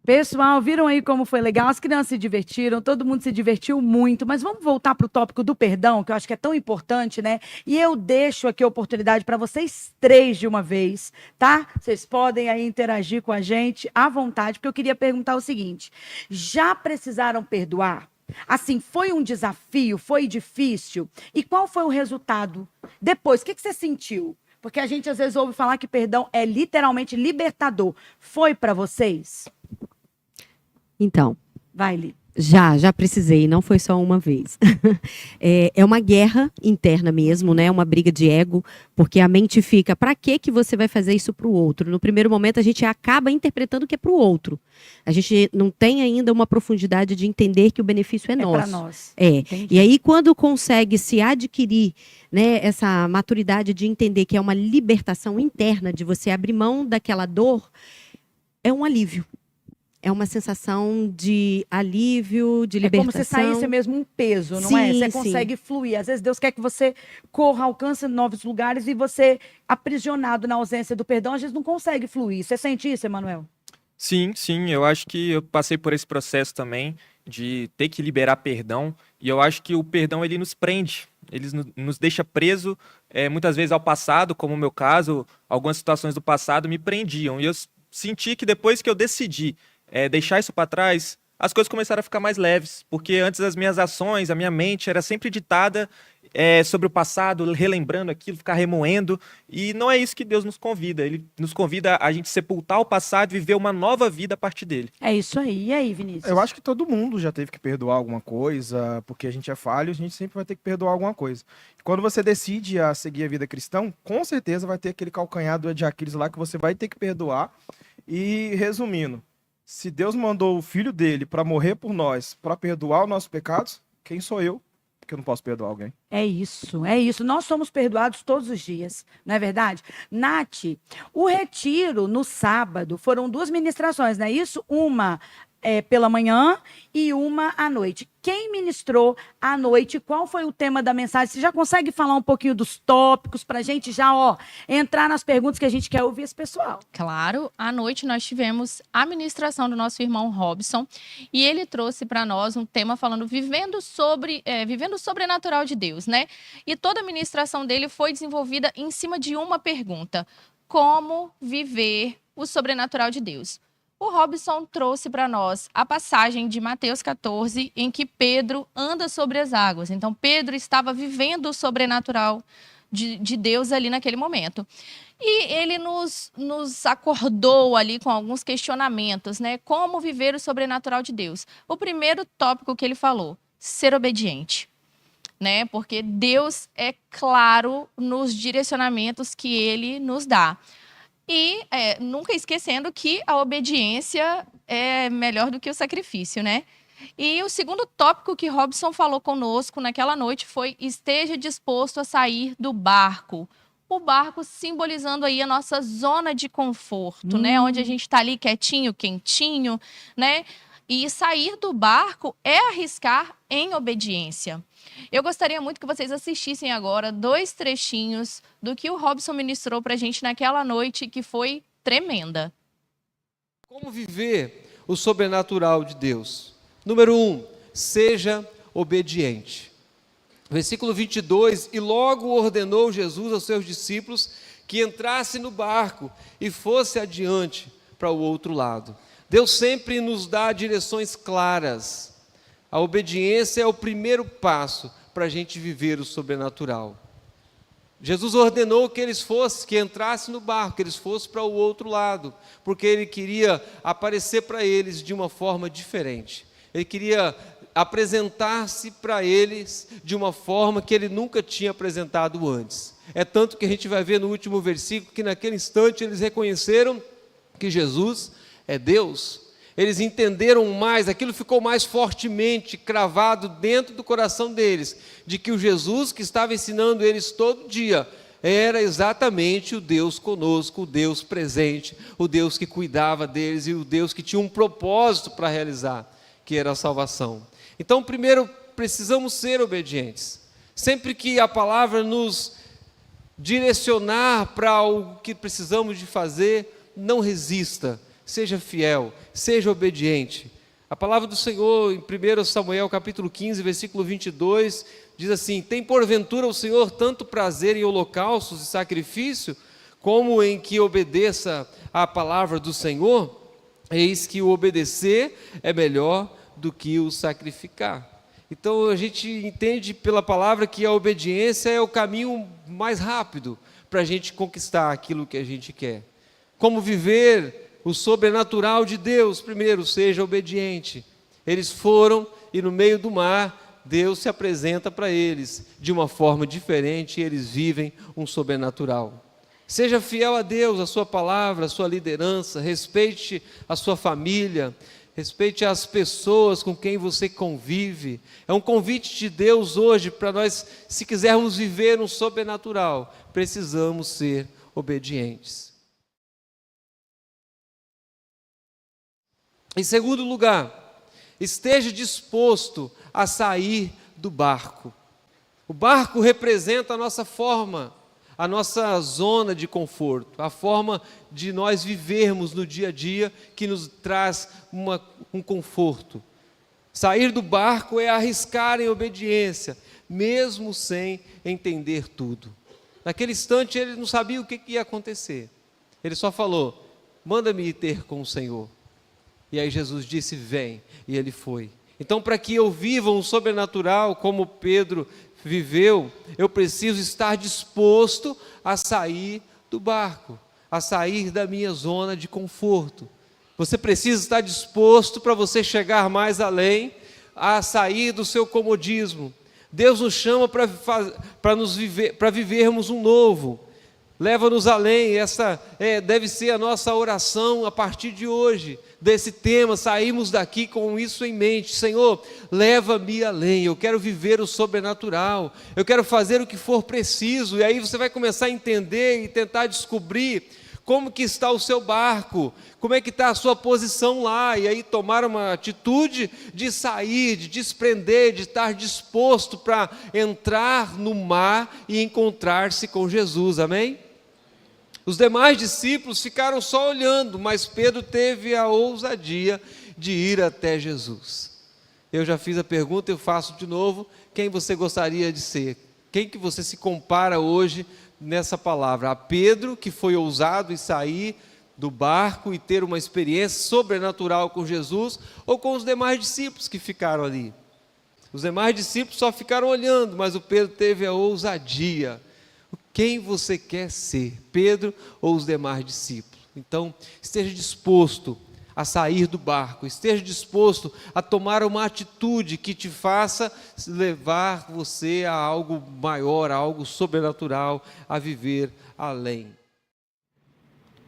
Pessoal, viram aí como foi legal? As crianças se divertiram, todo mundo se divertiu muito, mas vamos voltar para o tópico do perdão, que eu acho que é tão importante, né? E eu deixo aqui a oportunidade para vocês três de uma vez, tá? Vocês podem aí interagir com a gente à vontade, porque eu queria perguntar o seguinte: já precisaram perdoar? Assim, foi um desafio? Foi difícil? E qual foi o resultado? Depois, o que você sentiu? Porque a gente às vezes ouve falar que perdão é literalmente libertador. Foi para vocês? Então, Vai, Li. já precisei, não foi só uma vez. É uma guerra interna mesmo, né? Uma briga de ego, porque a mente fica, para que você vai fazer isso para o outro? No primeiro momento, a gente acaba interpretando que é para o outro. A gente não tem ainda uma profundidade de entender que o benefício é nosso. É para nós. É. Entendi. E aí, quando consegue se adquirir, né, essa maturidade de entender que é uma libertação interna, de você abrir mão daquela dor, é um alívio. É uma sensação de alívio, de libertação. É como se saísse mesmo um peso, não é? Sim, Você sim. consegue fluir. Às vezes Deus quer que você corra, alcance novos lugares e você, aprisionado na ausência do perdão, às vezes não consegue fluir. Você sente isso, Emanuel? Sim, eu acho que eu passei por esse processo também de ter que liberar perdão, e eu acho que o perdão ele nos prende, ele nos deixa preso muitas vezes ao passado, como o meu caso, algumas situações do passado me prendiam, e eu senti que depois que eu decidi deixar isso para trás, as coisas começaram a ficar mais leves, porque antes as minhas ações, a minha mente era sempre ditada sobre o passado, relembrando aquilo, ficar remoendo, e não é isso que Deus nos convida. Ele nos convida a gente sepultar o passado e viver uma nova vida a partir dele. É isso aí. E aí, Vinícius? Eu acho que todo mundo já teve que perdoar alguma coisa, porque a gente é falho, a gente sempre vai ter que perdoar alguma coisa. Quando você decide a seguir a vida cristã, com certeza vai ter aquele calcanhar de Aquiles lá que você vai ter que perdoar. E resumindo, se Deus mandou o filho dele para morrer por nós, para perdoar os nossos pecados, quem sou eu que eu não posso perdoar alguém? É isso, é isso. Nós somos perdoados todos os dias, não é verdade? Nath, o retiro no sábado foram 2 ministrações, não é isso? Uma pela manhã e uma à noite. Quem ministrou à noite? Qual foi o tema da mensagem? Você já consegue falar um pouquinho dos tópicos para a gente já entrar nas perguntas que a gente quer ouvir esse pessoal? Claro, à noite nós tivemos a ministração do nosso irmão Robson e ele trouxe para nós um tema falando vivendo o sobrenatural de Deus, né? E toda a ministração dele foi desenvolvida em cima de uma pergunta: como viver o sobrenatural de Deus? O Robson trouxe para nós a passagem de Mateus 14, em que Pedro anda sobre as águas. Então, Pedro estava vivendo o sobrenatural de Deus ali naquele momento. E ele nos acordou ali com alguns questionamentos, né? Como viver o sobrenatural de Deus? O primeiro tópico que ele falou: ser obediente, né? Porque Deus é claro nos direcionamentos que ele nos dá. E nunca esquecendo que a obediência é melhor do que o sacrifício, né? E o segundo tópico que Robson falou conosco naquela noite foi: esteja disposto a sair do barco. O barco simbolizando aí a nossa zona de conforto, né? Onde a gente está ali quietinho, quentinho, né? E sair do barco é arriscar em obediência. Eu gostaria muito que vocês assistissem agora 2 trechinhos do que o Robson ministrou para a gente naquela noite, que foi tremenda. Como viver o sobrenatural de Deus? Número 1, seja obediente. Versículo 22, e logo ordenou Jesus aos seus discípulos que entrasse no barco e fosse adiante para o outro lado. Deus sempre nos dá direções claras. A obediência é o primeiro passo para a gente viver o sobrenatural. Jesus ordenou que que entrassem no barco, que eles fossem para o outro lado, porque Ele queria aparecer para eles de uma forma diferente. Ele queria apresentar-se para eles de uma forma que Ele nunca tinha apresentado antes. É tanto que a gente vai ver no último versículo que naquele instante eles reconheceram que Jesus é Deus. Eles entenderam mais, aquilo ficou mais fortemente cravado dentro do coração deles, de que o Jesus que estava ensinando eles todo dia era exatamente o Deus conosco, o Deus presente, o Deus que cuidava deles e o Deus que tinha um propósito para realizar, que era a salvação. Então, primeiro, precisamos ser obedientes. Sempre que a palavra nos direcionar para o que precisamos de fazer, não resista. seja fiel, seja obediente. A palavra do Senhor em 1 Samuel capítulo 15, versículo 22, diz assim: tem porventura o Senhor tanto prazer em holocaustos e sacrifício, como em que obedeça à palavra do Senhor? Eis que o obedecer é melhor do que o sacrificar. Então a gente entende pela palavra que a obediência é o caminho mais rápido para a gente conquistar aquilo que a gente quer. Como viver o sobrenatural de Deus? Primeiro, seja obediente. Eles foram e no meio do mar, Deus se apresenta para eles de uma forma diferente e eles vivem um sobrenatural. Seja fiel a Deus, a sua palavra, a sua liderança, respeite a sua família, respeite as pessoas com quem você convive. É um convite de Deus hoje para nós, se quisermos viver um sobrenatural, precisamos ser obedientes. Em segundo lugar, esteja disposto a sair do barco. O barco representa a nossa forma, a nossa zona de conforto, a forma de nós vivermos no dia a dia que nos traz um conforto. Sair do barco é arriscar em obediência, mesmo sem entender tudo. Naquele instante ele não sabia o que ia acontecer. Ele só falou: manda-me ir ter com o Senhor. E aí Jesus disse: vem, e ele foi. Então, para que eu viva um sobrenatural como Pedro viveu, eu preciso estar disposto a sair do barco, a sair da minha zona de conforto. Você precisa estar disposto para você chegar mais além, a sair do seu comodismo. Deus nos chama para vivermos um novo. Leva-nos além. Essa deve ser a nossa oração a partir de hoje, desse tema. Saímos daqui com isso em mente: Senhor, leva-me além, eu quero viver o sobrenatural, eu quero fazer o que for preciso. E aí você vai começar a entender e tentar descobrir como que está o seu barco, como é que está a sua posição lá, e aí tomar uma atitude de sair, de desprender, de estar disposto para entrar no mar e encontrar-se com Jesus, amém? Os demais discípulos ficaram só olhando, mas Pedro teve a ousadia de ir até Jesus. Eu já fiz a pergunta, eu faço de novo: quem você gostaria de ser? Quem que você se compara hoje nessa palavra? A Pedro, que foi ousado em sair do barco e ter uma experiência sobrenatural com Jesus, ou com os demais discípulos que ficaram ali? Os demais discípulos só ficaram olhando, mas o Pedro teve a ousadia. Quem você quer ser, Pedro ou os demais discípulos? Então, esteja disposto a sair do barco, esteja disposto a tomar uma atitude que te faça levar você a algo maior, a algo sobrenatural, a viver além.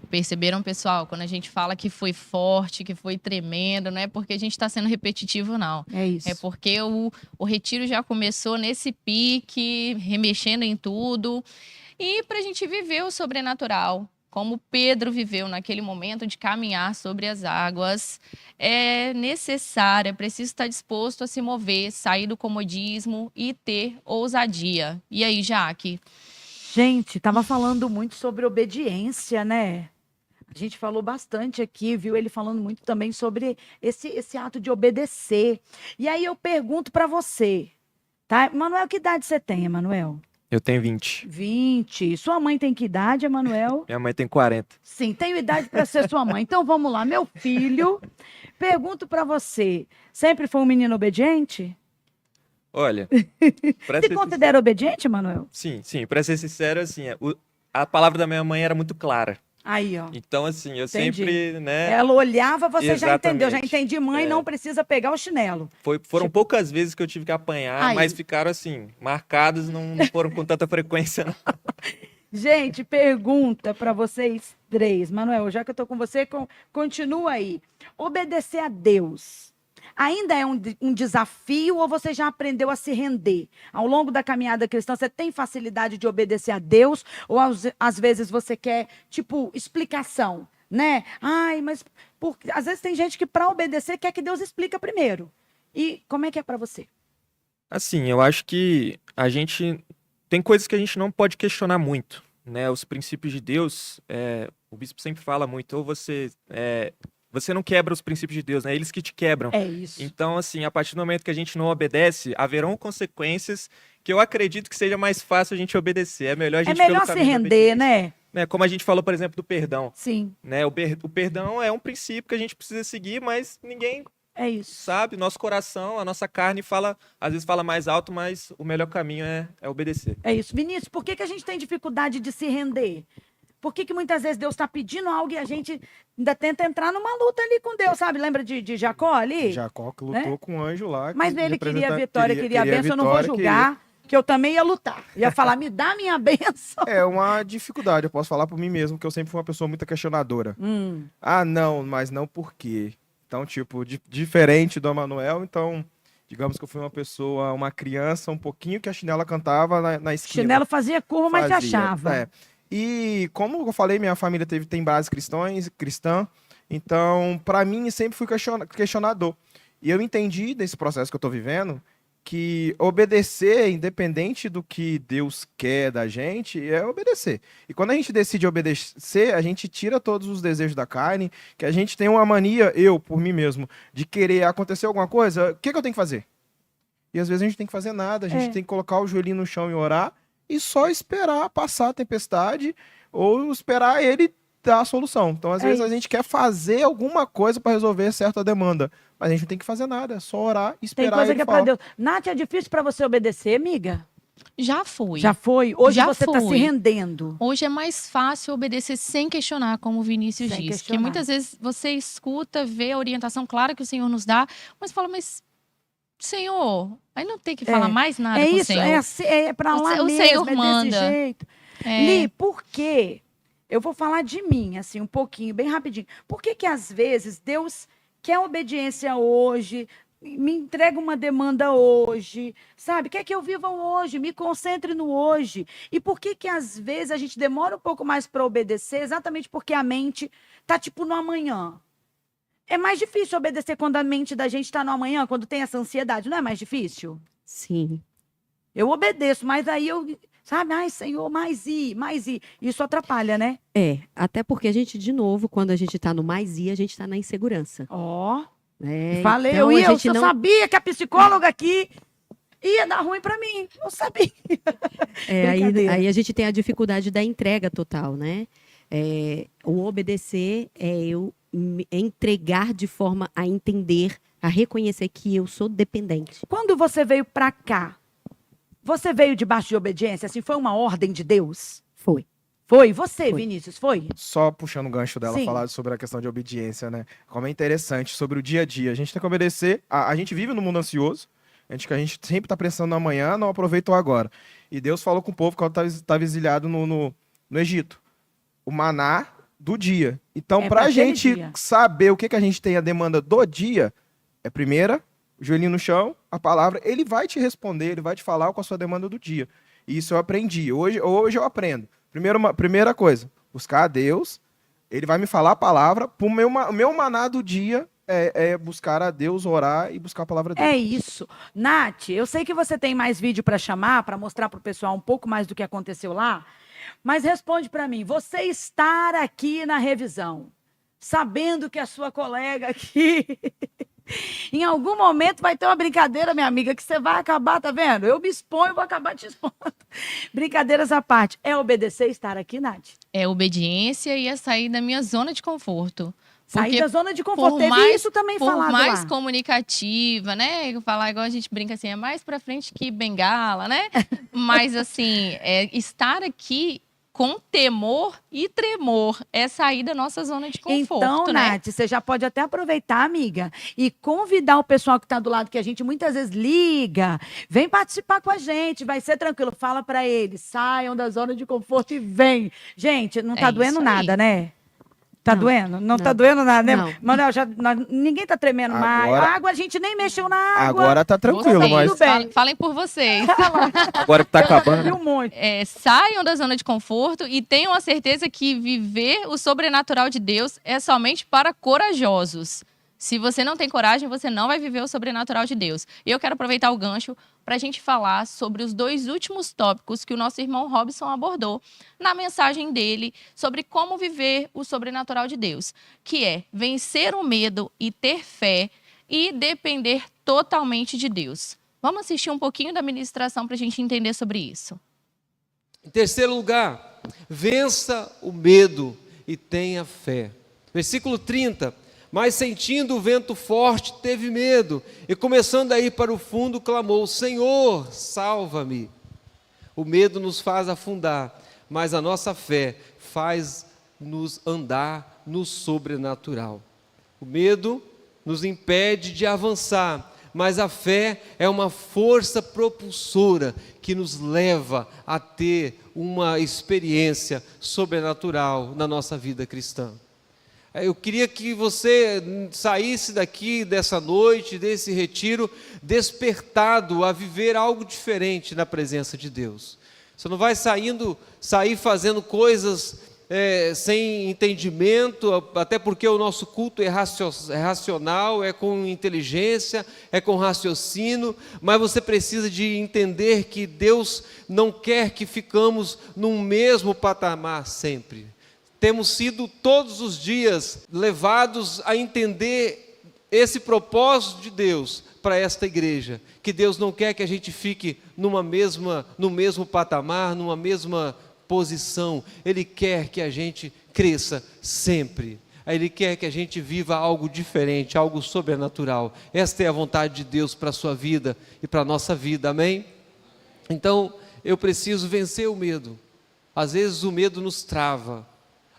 Perceberam, pessoal? Quando a gente fala que foi forte, que foi tremendo, não é porque a gente está sendo repetitivo, não. É isso. É porque o retiro já começou nesse pique, remexendo em tudo. E para a gente viver o sobrenatural, como Pedro viveu naquele momento de caminhar sobre as águas, é necessário, é preciso estar disposto a se mover, sair do comodismo e ter ousadia. E aí, Jaque? Gente, tava falando muito sobre obediência, né? A gente falou bastante aqui, viu? Ele falando muito também sobre esse ato de obedecer. E aí eu pergunto para você, tá? Emanuel, que idade você tem, Emanuel? Eu tenho 20. 20. Sua mãe tem que idade, Emanuel? Minha mãe tem 40. Sim, tenho idade para ser sua mãe. Então vamos lá, meu filho. Pergunto para você, sempre foi um menino obediente? Olha, pra Se ser considera obediente, Emanuel? sincero, sim, para ser sincero, assim, a palavra da minha mãe era muito clara. Aí, ó. Então, assim, eu Entendi. sempre, né, Ela olhava, você já entendeu. Já Exatamente. entendi, mãe, É. não precisa pegar o chinelo. foram poucas vezes que eu tive que apanhar, Aí. mas ficaram, assim, marcados, não foram com tanta frequência, não. Gente, pergunta para vocês três. Manuel, já que eu tô com você, continua aí. Obedecer a Deus ainda é um desafio ou você já aprendeu a se render? Ao longo da caminhada cristã, você tem facilidade de obedecer a Deus ou às vezes você quer, tipo, explicação, né? Ai, mas às vezes tem gente que para obedecer quer que Deus explica primeiro. E como é que é para você? Assim, eu acho que a gente tem coisas que a gente não pode questionar muito, né? Os princípios de Deus, o bispo sempre fala muito, ou você não quebra os princípios de Deus, né? Eles que te quebram. É isso. Então, assim, a partir do momento que a gente não obedece, haverão consequências que eu acredito que seja mais fácil a gente obedecer. É melhor a gente melhor se render, né? Como a gente falou, por exemplo, do perdão. Sim. Né? O perdão é um princípio que a gente precisa seguir, mas ninguém É isso. sabe. Nosso coração, a nossa carne às vezes fala mais alto, mas o melhor caminho é obedecer. É isso. Vinícius, por que a gente tem dificuldade de se render? Por que muitas vezes Deus está pedindo algo e a gente ainda tenta entrar numa luta ali com Deus, sabe? Lembra de Jacó ali? Jacó que lutou com o anjo lá. Mas que ele queria a representa- vitória, queria a bênção, eu não vou vitória, julgar, que eu também ia lutar. Ia falar, me dá minha bênção. É uma dificuldade, eu posso falar por mim mesmo, que eu sempre fui uma pessoa muito questionadora. Ah, não, mas não por quê? Então, tipo, diferente do Emanuel, então, digamos que eu fui uma criança um pouquinho que a chinela cantava na esquina. Chinelo fazia curva, mas te Fazia, achava. é. E como eu falei, minha família tem base cristã, então, para mim, sempre fui questionador. E eu entendi desse processo que eu tô vivendo que obedecer, independente do que Deus quer da gente, é obedecer. E quando a gente decide obedecer, a gente tira todos os desejos da carne, que a gente tem uma mania, eu, por mim mesmo, de querer acontecer alguma coisa, o que eu tenho que fazer? E às vezes a gente tem que fazer nada, a gente tem que colocar o joelhinho no chão e orar, e só esperar passar a tempestade, ou esperar ele dar a solução. Então, às vezes, a gente quer fazer alguma coisa para resolver certa demanda, mas a gente não tem que fazer nada, é só orar e esperar Tem coisa ele que é falar. pra Deus. Nath, é difícil pra você obedecer, amiga? Já fui. Já foi? Hoje Já você tá se fui. rendendo. Hoje é mais fácil obedecer sem questionar, como o Vinícius Sem disse. questionar. Porque muitas vezes você escuta, vê a orientação clara que o Senhor nos dá, mas fala, mas, Senhor, aí não tem que falar mais nada É com o isso, Senhor. é pra lá O mesmo, Senhor é manda. desse jeito. É. Li, por quê? Eu vou falar de mim, assim, um pouquinho, bem rapidinho. Por que que, às vezes, Deus quer obediência hoje, me entrega uma demanda hoje, sabe? Quer que eu viva o hoje, me concentre no hoje. E por que que, às vezes, a gente demora um pouco mais para obedecer? Exatamente porque a mente tá, tipo, no amanhã. É mais difícil obedecer quando a mente da gente tá no amanhã, quando tem essa ansiedade. Não é mais difícil? Sim. Eu obedeço, mas aí eu... Sabe? Ai, Senhor, mais ir. Isso atrapalha, né? É, até porque a gente, de novo, quando a gente está no mais a gente está na insegurança. Ó, Né? falei, Então, eu a ia, gente eu não... sabia que a psicóloga aqui ia dar ruim pra mim. Eu sabia. Brincadeira. Aí a gente tem a dificuldade da entrega total, né? O obedecer é eu me entregar de forma a entender, a reconhecer que eu sou dependente. Quando você veio pra cá, você veio debaixo de obediência? Assim, foi uma ordem de Deus? Foi. Foi? Você, Foi. Vinícius, foi? Só puxando o gancho dela, Sim. falar sobre a questão de obediência, né? Como é interessante sobre o dia a dia. A gente tem que obedecer. A gente vive num mundo ansioso. A gente sempre está pensando no amanhã, não aproveita o agora. E Deus falou com o povo quando estava exilhado no Egito. O maná do dia. Então, É para pra a aquele gente dia. saber o que a gente tem a demanda do dia, é primeira, o joelhinho no chão, a palavra, ele vai te responder, ele vai te falar com a sua demanda do dia. E isso eu aprendi. Hoje eu aprendo. Primeira coisa, buscar a Deus, ele vai me falar a palavra, o meu maná do dia é buscar a Deus, orar e buscar a palavra dele. É isso. Nath, eu sei que você tem mais vídeo pra chamar, pra mostrar pro pessoal um pouco mais do que aconteceu lá, mas responde pra mim, você estar aqui na revisão, sabendo que a sua colega aqui... Em algum momento vai ter uma brincadeira, minha amiga, que você vai acabar, tá vendo? Eu me exponho, vou acabar te expondo. Brincadeiras à parte. É obedecer e estar aqui, Nath? É obediência e é sair da minha zona de conforto. Sair Porque da zona de conforto. Teve isso também por falado mais lá. comunicativa, né? Falar igual a gente brinca assim, é mais pra frente que bengala, né? Mas assim, estar aqui com temor e tremor é sair da nossa zona de conforto, Então, né? Nath, você já pode até aproveitar, amiga, e convidar o pessoal que está do lado, que a gente muitas vezes liga, vem participar com a gente, vai ser tranquilo. Fala para eles, saiam da zona de conforto e vem. Gente, não tá É doendo isso aí. nada, né? Tá Não. doendo? Não tá Não. doendo nada, né? Não. Manuel, ninguém tá tremendo mais. Agora- A água, a gente nem mexeu na água. Agora tá tranquilo, Vocês, mas Tudo bem. falem por vocês. Agora que tá acabando. Viu muito. Saiam da zona de conforto e tenham a certeza que viver o sobrenatural de Deus é somente para corajosos. Se você não tem coragem, você não vai viver o sobrenatural de Deus. E eu quero aproveitar o gancho para a gente falar sobre os 2 últimos tópicos que o nosso irmão Robson abordou na mensagem dele sobre como viver o sobrenatural de Deus, que é vencer o medo e ter fé e depender totalmente de Deus. Vamos assistir um pouquinho da ministração para a gente entender sobre isso. Em terceiro lugar, vença o medo e tenha fé. Versículo 30. Mas sentindo o vento forte, teve medo, e começando a ir para o fundo, clamou: Senhor, salva-me. O medo nos faz afundar, mas a nossa fé faz-nos andar no sobrenatural. O medo nos impede de avançar, mas a fé é uma força propulsora que nos leva a ter uma experiência sobrenatural na nossa vida cristã. Eu queria que você saísse daqui dessa noite, desse retiro, despertado a viver algo diferente na presença de Deus. Você não vai sair fazendo coisas sem entendimento, até porque o nosso culto é racional, é com inteligência, é com raciocínio, mas você precisa de entender que Deus não quer que ficamos num mesmo patamar sempre. Temos sido todos os dias levados a entender esse propósito de Deus para esta igreja, que Deus não quer que a gente fique no mesmo patamar, numa mesma posição. Ele quer que a gente cresça sempre. Ele quer que a gente viva algo diferente, algo sobrenatural. Esta é a vontade de Deus para a sua vida e para a nossa vida, amém? Então, eu preciso vencer o medo. Às vezes o medo nos trava.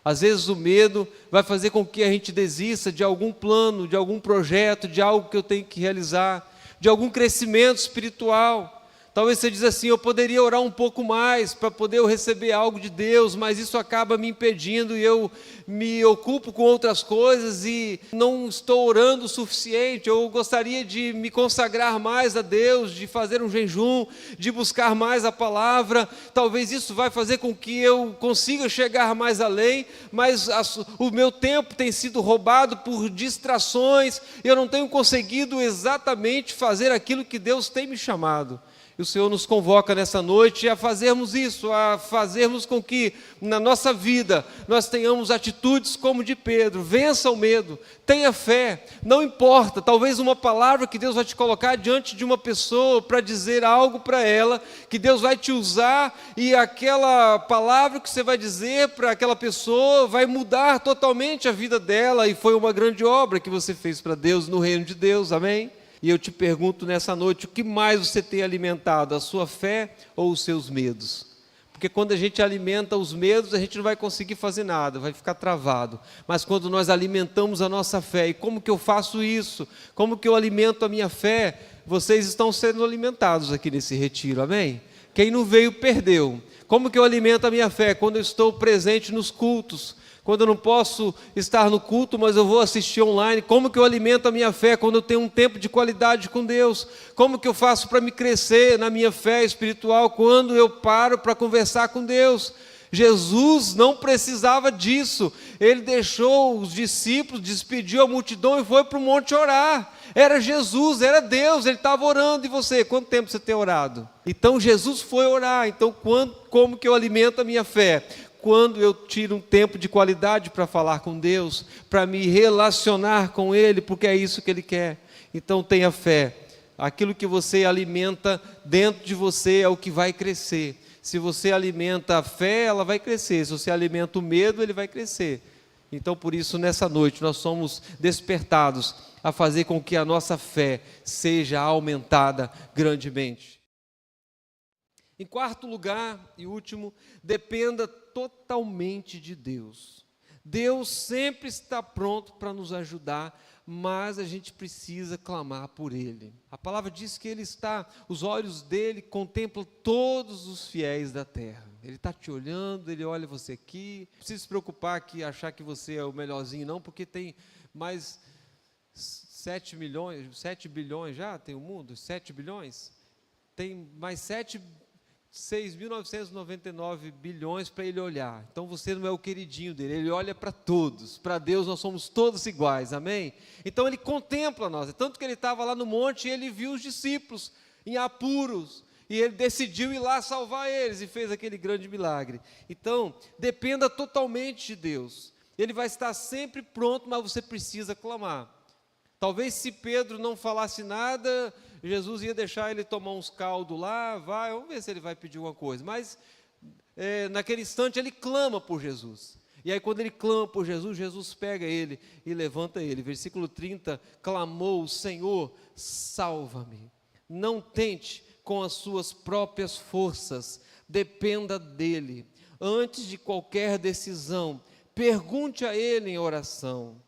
Às vezes o medo vai fazer com que a gente desista de algum plano, de algum projeto, de algo que eu tenho que realizar, de algum crescimento espiritual. Talvez você diz assim: eu poderia orar um pouco mais para poder eu receber algo de Deus, mas isso acaba me impedindo e eu me ocupo com outras coisas e não estou orando o suficiente. Eu gostaria de me consagrar mais a Deus, de fazer um jejum, de buscar mais a palavra. Talvez isso vai fazer com que eu consiga chegar mais além, mas o meu tempo tem sido roubado por distrações, eu não tenho conseguido exatamente fazer aquilo que Deus tem me chamado. E o Senhor nos convoca nessa noite a fazermos isso, a fazermos com que na nossa vida nós tenhamos atitudes como de Pedro. Vença o medo, tenha fé, não importa, talvez uma palavra que Deus vai te colocar diante de uma pessoa para dizer algo para ela, que Deus vai te usar e aquela palavra que você vai dizer para aquela pessoa vai mudar totalmente a vida dela, e foi uma grande obra que você fez para Deus no reino de Deus, amém? E eu te pergunto nessa noite: o que mais você tem alimentado, a sua fé ou os seus medos? Porque quando a gente alimenta os medos, a gente não vai conseguir fazer nada, vai ficar travado. Mas quando nós alimentamos a nossa fé, e como que eu faço isso? Como que eu alimento a minha fé? Vocês estão sendo alimentados aqui nesse retiro, amém? Quem não veio, perdeu. Como que eu alimento a minha fé? Quando eu estou presente nos cultos. Quando eu não posso estar no culto, mas eu vou assistir online. Como que eu alimento a minha fé quando eu tenho um tempo de qualidade com Deus? Como que eu faço para me crescer na minha fé espiritual quando eu paro para conversar com Deus? Jesus não precisava disso. Ele deixou os discípulos, despediu a multidão e foi para o monte orar. Era Jesus, era Deus, Ele estava orando. E você, quanto tempo você tem orado? Então Jesus foi orar. Então como que eu alimento a minha fé? Quando eu tiro um tempo de qualidade para falar com Deus, para me relacionar com Ele, porque é isso que Ele quer. Então tenha fé. Aquilo que você alimenta dentro de você é o que vai crescer. Se você alimenta a fé, ela vai crescer. Se você alimenta o medo, ele vai crescer. Então, por isso, nessa noite, nós somos despertados a fazer com que a nossa fé seja aumentada grandemente. Em quarto lugar e último, dependa totalmente de Deus. Deus sempre está pronto para nos ajudar, mas a gente precisa clamar por Ele. A palavra diz que os olhos dele contemplam todos os fiéis da terra. Ele está te olhando, Ele olha você aqui. Não precisa se preocupar que achar que você é o melhorzinho, não, porque tem mais 7 bilhões já, tem o mundo, 7 bilhões? Tem mais 7 6.999 bilhões para ele olhar. Então você não é o queridinho dele, ele olha para todos. Para Deus nós somos todos iguais, amém? Então ele contempla nós. Tanto que ele estava lá no monte e ele viu os discípulos em apuros. E ele decidiu ir lá salvar eles e fez aquele grande milagre. Então, dependa totalmente de Deus. Ele vai estar sempre pronto, mas você precisa clamar. Talvez se Pedro não falasse nada, Jesus ia deixar ele tomar uns caldos lá, vamos ver se ele vai pedir alguma coisa. Mas naquele instante ele clama por Jesus. E aí quando ele clama por Jesus, Jesus pega ele e levanta ele. Versículo 30, clamou: Senhor, salva-me. Não tente com as suas próprias forças, dependa dele. Antes de qualquer decisão, pergunte a ele em oração.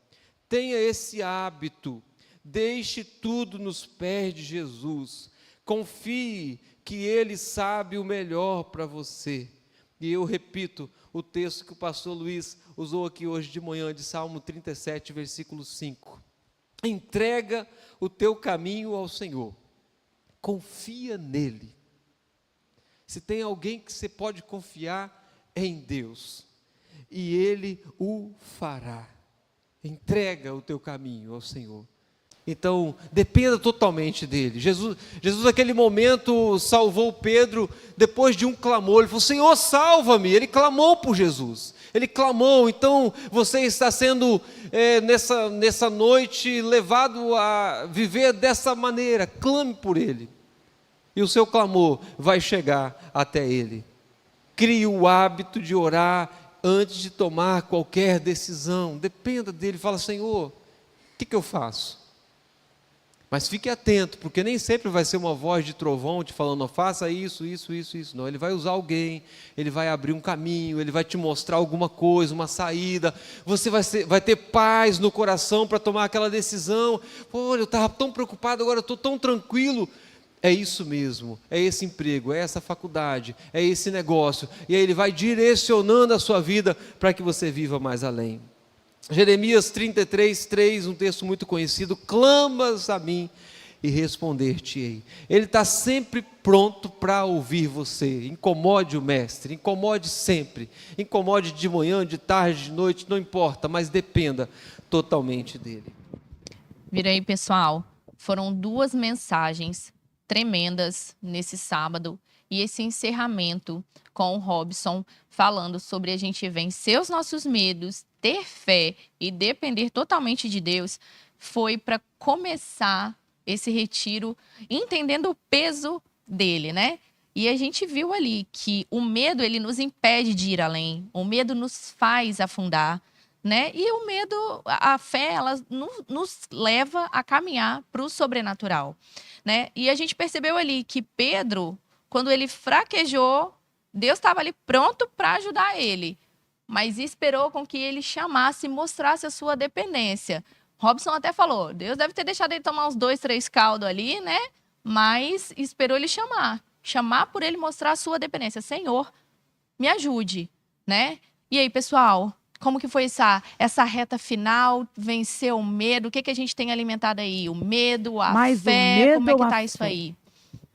Tenha esse hábito, deixe tudo nos pés de Jesus, confie que Ele sabe o melhor para você. E eu repito o texto que o pastor Luiz usou aqui hoje de manhã, de Salmo 37, versículo 5. Entrega o teu caminho ao Senhor, confia nele. Se tem alguém que você pode confiar, é em Deus, e Ele o fará. Entrega o teu caminho ao Senhor. Então, dependa totalmente dele. Jesus naquele momento salvou Pedro depois de um clamor. Ele falou: Senhor, salva-me. Ele clamou por Jesus. Ele clamou. Então, você está sendo nessa noite levado a viver dessa maneira. Clame por ele. E o seu clamor vai chegar até ele. Crie o hábito de orar antes de tomar qualquer decisão. Dependa dele. Fala: Senhor, o que eu faço? Mas fique atento, porque nem sempre vai ser uma voz de trovão te falando: faça isso. Não, ele vai usar alguém, ele vai abrir um caminho, ele vai te mostrar alguma coisa, uma saída. Você vai ter paz no coração para tomar aquela decisão. Pô, eu estava tão preocupado, agora eu estou tão tranquilo. É isso mesmo, é esse emprego, é essa faculdade, é esse negócio. E aí ele vai direcionando a sua vida para que você viva mais além. Jeremias 33, 3, um texto muito conhecido: clamas a mim e responder-te-ei. Ele está sempre pronto para ouvir você. Incomode o mestre, incomode sempre. Incomode de manhã, de tarde, de noite, não importa, mas dependa totalmente dele. Vira aí, pessoal. Foram 2 mensagens tremendas nesse sábado, e esse encerramento com o Robson falando sobre a gente vencer os nossos medos, ter fé e depender totalmente de Deus, foi para começar esse retiro entendendo o peso dele, né? E a gente viu ali que o medo, ele nos impede de ir além, o medo nos faz afundar, né? E o medo, a fé, ela nos leva a caminhar para o sobrenatural, né? E a gente percebeu ali que Pedro, quando ele fraquejou, Deus estava ali pronto para ajudar ele, mas esperou com que ele chamasse e mostrasse a sua dependência. Robson até falou: Deus deve ter deixado ele tomar uns 2, 3 caldos ali, né? Mas esperou ele chamar por ele mostrar a sua dependência. Senhor, me ajude, né? E aí, pessoal, como que foi essa reta final? Vencer o medo? O que a gente tem alimentado aí? O medo, a fé? Como é que tá isso aí?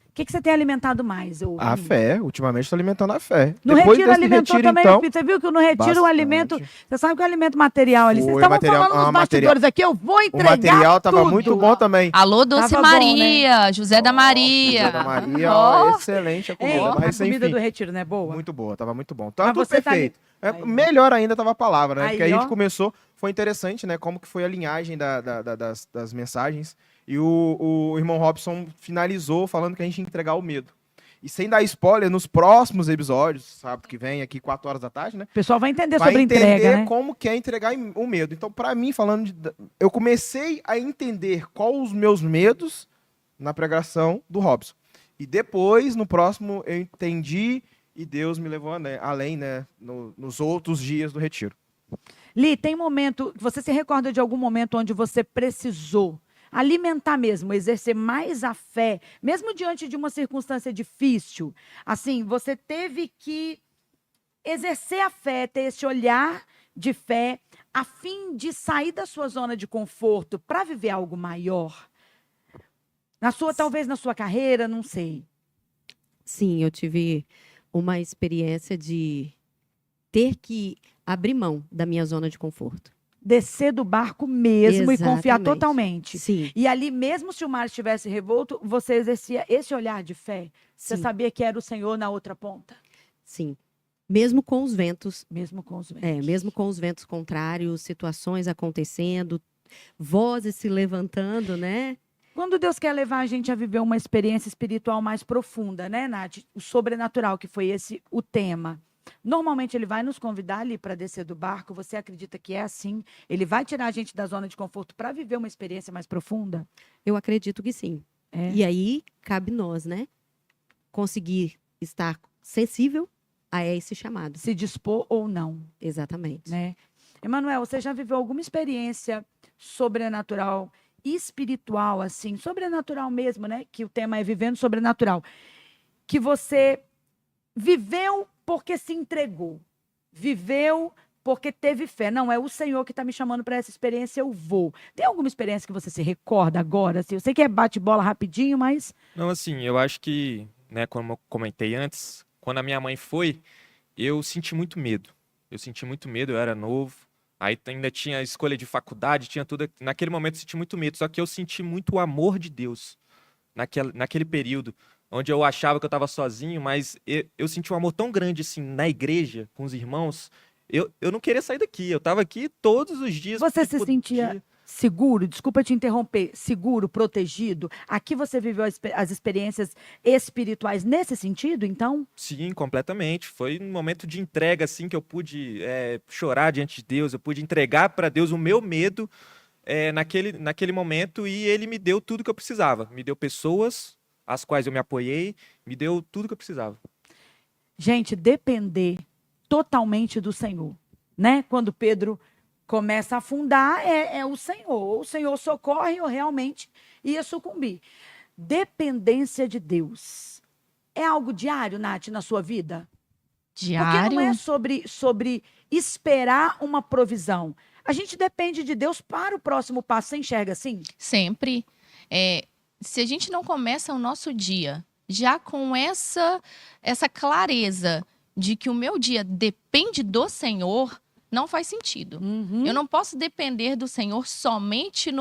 O que você tem alimentado mais? A fé. Ultimamente estou alimentando a fé. No Depois retiro desse alimentou retiro, também, então, Você viu que no retiro o bastante. alimento... Você sabe que o alimento material ali... Vocês Foi estavam material- falando nos ah, bastidores aqui, eu vou o entregar material estava tudo. muito bom também. Alô, Dulce Tava bom, Maria, José da Maria. José da Maria, Ó. excelente a Ei, comida. a Mas, comida enfim, do retiro, né? Boa? muito boa, tava muito bom. Mas Tava tudo você tá perfeito. ali- Aí, ó. Melhor ainda tava a palavra, né? Aí, Porque aí a ó. gente começou, foi interessante, né? Como que foi a linhagem das mensagens. E o irmão Robson finalizou falando que a gente ia entregar o medo. E sem dar spoiler, nos próximos episódios, sábado que vem, aqui 4 horas da tarde, né? O pessoal vai entender Vai sobre entender entrega, né? como que é entregar o medo. Então, pra mim, eu comecei a entender quais os meus medos na pregação do Robson. E depois, no próximo, eu entendi e Deus me levou além, né? Nos outros dias do retiro. Li, tem momento... Você se recorda de algum momento onde você precisou alimentar mesmo, exercer mais a fé, mesmo diante de uma circunstância difícil? Assim, você teve que exercer a fé, ter esse olhar de fé, a fim de sair da sua zona de conforto para viver algo maior? Talvez na sua carreira, não sei. Sim, eu tive uma experiência de ter que abrir mão da minha zona de conforto. Descer do barco mesmo e confiar Exatamente. totalmente. Sim, E ali, mesmo se o mar estivesse revolto, você exercia esse olhar de fé. Você sim, sabia que era o Senhor na outra ponta. sim. Mesmo com os ventos, Mesmo com os ventos. mesmo com os ventos contrários, situações acontecendo, vozes se levantando, né? Quando Deus quer levar a gente a viver uma experiência espiritual mais profunda, né, Nath? O sobrenatural, que foi esse o tema. Normalmente ele vai nos convidar ali para descer do barco. Você acredita que é assim? Ele vai tirar a gente da zona de conforto para viver uma experiência mais profunda? Eu acredito que sim. É. E aí cabe nós, né? Conseguir estar sensível a esse chamado. Se dispor ou não, Exatamente. né? Emanuel, você já viveu alguma experiência sobrenatural, espiritual, assim, sobrenatural mesmo, né? Que o tema é vivendo sobrenatural. Que você viveu porque se entregou. Viveu porque teve fé. Não, é o Senhor que está me chamando para essa experiência, eu vou. Tem alguma experiência que você se recorda agora? Assim, eu sei que é bate-bola rapidinho, mas... Não, assim, eu acho que, né, como eu comentei antes, quando a minha mãe foi, eu senti muito medo. Eu senti muito medo, eu era novo. Aí ainda tinha a escolha de faculdade, tinha tudo. Naquele momento eu senti muito medo, só que eu senti muito o amor de Deus naquele período, onde eu achava que eu estava sozinho, mas eu senti um amor tão grande assim na igreja, com os irmãos. Eu não queria sair daqui, eu estava aqui todos os dias. Você tipo, se sentia seguro? Desculpa te interromper. Seguro, protegido? Aqui você viveu as experiências espirituais nesse sentido, então? Sim, completamente. Foi um momento de entrega, assim, que eu pude chorar diante de Deus, eu pude entregar para Deus o meu medo naquele momento e Ele me deu tudo que eu precisava. Me deu pessoas às quais eu me apoiei, me deu tudo que eu precisava. Gente, depender totalmente do Senhor, né? Quando Pedro começa a afundar, é o Senhor. O Senhor socorre, eu realmente ia sucumbir. Dependência de Deus. É algo diário, Nath, na sua vida? Porque Diário. não é sobre esperar uma provisão. A gente depende de Deus para o próximo passo. Você enxerga assim? Sempre. Se a gente não começa o nosso dia já com essa clareza de que o meu dia depende do Senhor, não faz sentido. Uhum. Eu não posso depender do Senhor somente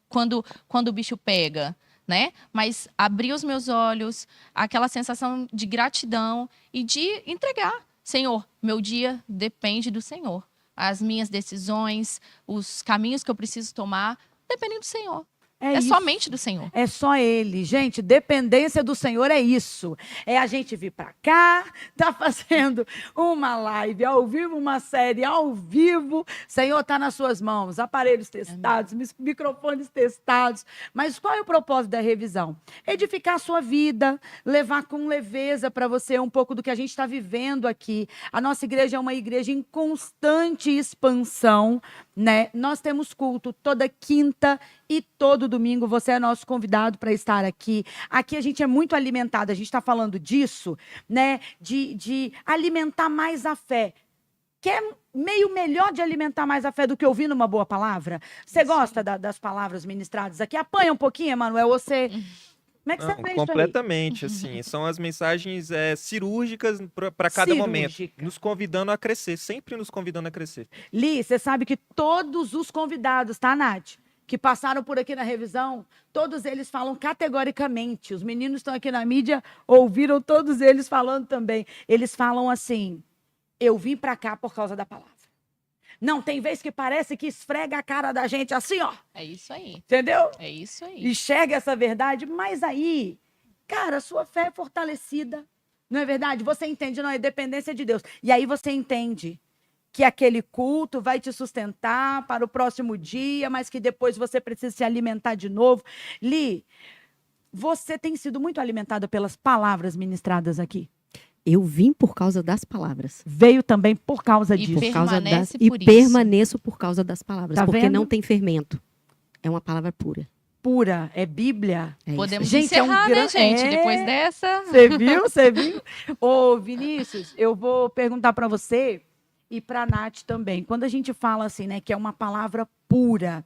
quando o bicho pega, né? Mas abrir os meus olhos, aquela sensação de gratidão e de entregar. Senhor, meu dia depende do Senhor. As minhas decisões, os caminhos que eu preciso tomar, dependem do Senhor. É isso. somente do Senhor. É só Ele. Gente, dependência do Senhor é isso. É a gente vir para cá, tá fazendo uma live ao vivo, uma série ao vivo. Senhor, tá nas suas mãos. Aparelhos testados, microfones testados. Mas qual é o propósito da revisão? Edificar a sua vida, levar com leveza para você um pouco do que a gente está vivendo aqui. A nossa igreja é uma igreja em constante expansão, né? Nós temos culto toda quinta e todo domingo. Você é nosso convidado para estar aqui. Aqui a gente é muito alimentado. A gente está falando disso, né? De alimentar mais a fé. Que é meio melhor de alimentar mais a fé do que ouvir uma boa palavra. Você gosta das palavras ministradas aqui? Apanha um pouquinho, Emanuel? Você... Como é que você vê isso aí? Completamente, assim, são as mensagens cirúrgicas para cada momento, nos convidando a crescer, sempre nos convidando a crescer. Li, você sabe que todos os convidados, tá, Nath? Que passaram por aqui na revisão, todos eles falam categoricamente. Os meninos estão aqui na mídia, ouviram todos eles falando também. Eles falam assim, eu vim para cá por causa da palavra. Não, tem vez que parece que esfrega a cara da gente assim, ó. É isso aí. Entendeu? É isso aí. Enxerga essa verdade, mas aí, cara, a sua fé é fortalecida. Não é verdade? Você entende, não, é dependência de Deus. E aí você entende que aquele culto vai te sustentar para o próximo dia, mas que depois você precisa se alimentar de novo. Li, você tem sido muito alimentada pelas palavras ministradas aqui. Eu vim por causa das palavras. Veio também por causa E disso. Por causa permanece das, e por isso. permaneço por causa das palavras. Tá porque vendo? não tem fermento. É uma palavra pura. Pura, é Bíblia. É Podemos Gente, encerrar, né, gente? É. Depois dessa. Você viu? Você viu? Ô, Vinícius, eu vou perguntar para você e para a Nath também. Quando a gente fala assim, né, que é uma palavra pura.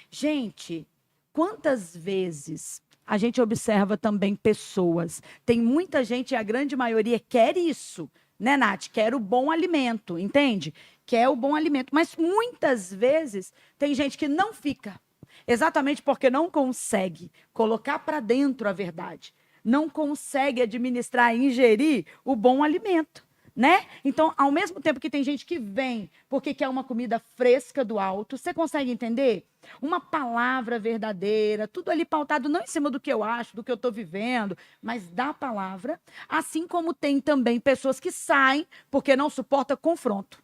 Gente, quantas vezes a gente observa também pessoas. Tem muita gente, e a grande maioria quer isso, né, Nath? Quer o bom alimento, entende? Quer o bom alimento. Mas muitas vezes tem gente que não fica, exatamente porque não consegue colocar para dentro a verdade. Não consegue administrar e ingerir o bom alimento, né? Então, ao mesmo tempo que tem gente que vem porque quer uma comida fresca do alto, você consegue entender? Uma palavra verdadeira, tudo ali pautado não em cima do que eu acho, do que eu estou vivendo, mas da palavra. Assim como tem também pessoas que saem porque não suportam confronto.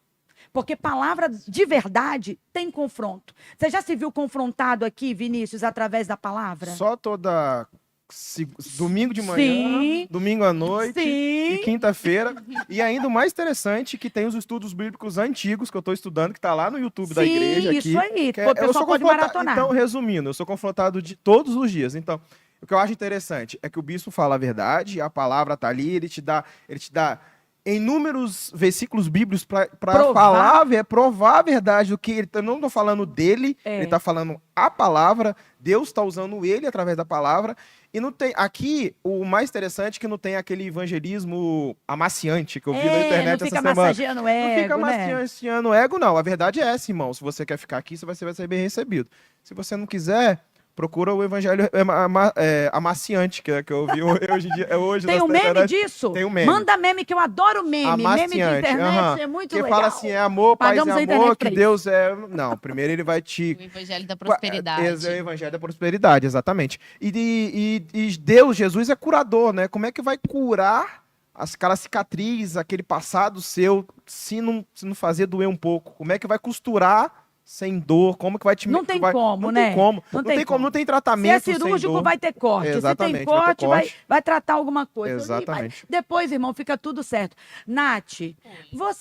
Porque palavra de verdade tem confronto. Você já se viu confrontado aqui, Vinícius, através da palavra? Só toda domingo de manhã, Sim. domingo à noite Sim. e quinta-feira. E ainda o mais interessante que tem os estudos bíblicos antigos que eu estou estudando, que está lá no YouTube da igreja. Isso aqui, aí. que O pessoal pode maratonar. Então, resumindo, eu sou confrontado de todos os dias. Então, o que eu acho interessante é que o bispo fala a verdade, a palavra está ali, ele te dá inúmeros versículos bíblicos para provar a verdade do que ele não está falando dele, ele está falando a palavra, Deus está usando ele através da palavra. E não tem. Aqui, o mais interessante é que não tem aquele evangelismo amaciante que eu vi na internet não essa fica semana. massageando o ego, Não fica né? massageando o ego, não. A verdade é essa, irmão. Se você quer ficar aqui, você vai ser bem recebido. Se você não quiser, procura o evangelho amaciante, que eu vi hoje em dia. Hoje Tem um meme disso? Tem um meme. Manda meme, que eu adoro meme. Amaciante. Meme de internet é muito que legal. fala assim, é amor, paz Pagamos a e internet amor, pra que isso. Deus é... Não, primeiro ele vai te... O evangelho da prosperidade. É o evangelho da prosperidade, exatamente. E Deus, Jesus é curador, né? Como é que vai curar aquela cicatriz, aquele passado seu, se não fazer doer um pouco? Como é que vai costurar sem dor? Como que vai te... Não tem como, não né? Tem como. Não Não tem tem como. como. Não tem Se tratamento é sem cirúrgico, dor. vai ter corte. Exatamente, Se tem vai ter corte, corte. vai tratar alguma coisa. Exatamente. Depois, irmão, fica tudo certo. Nath,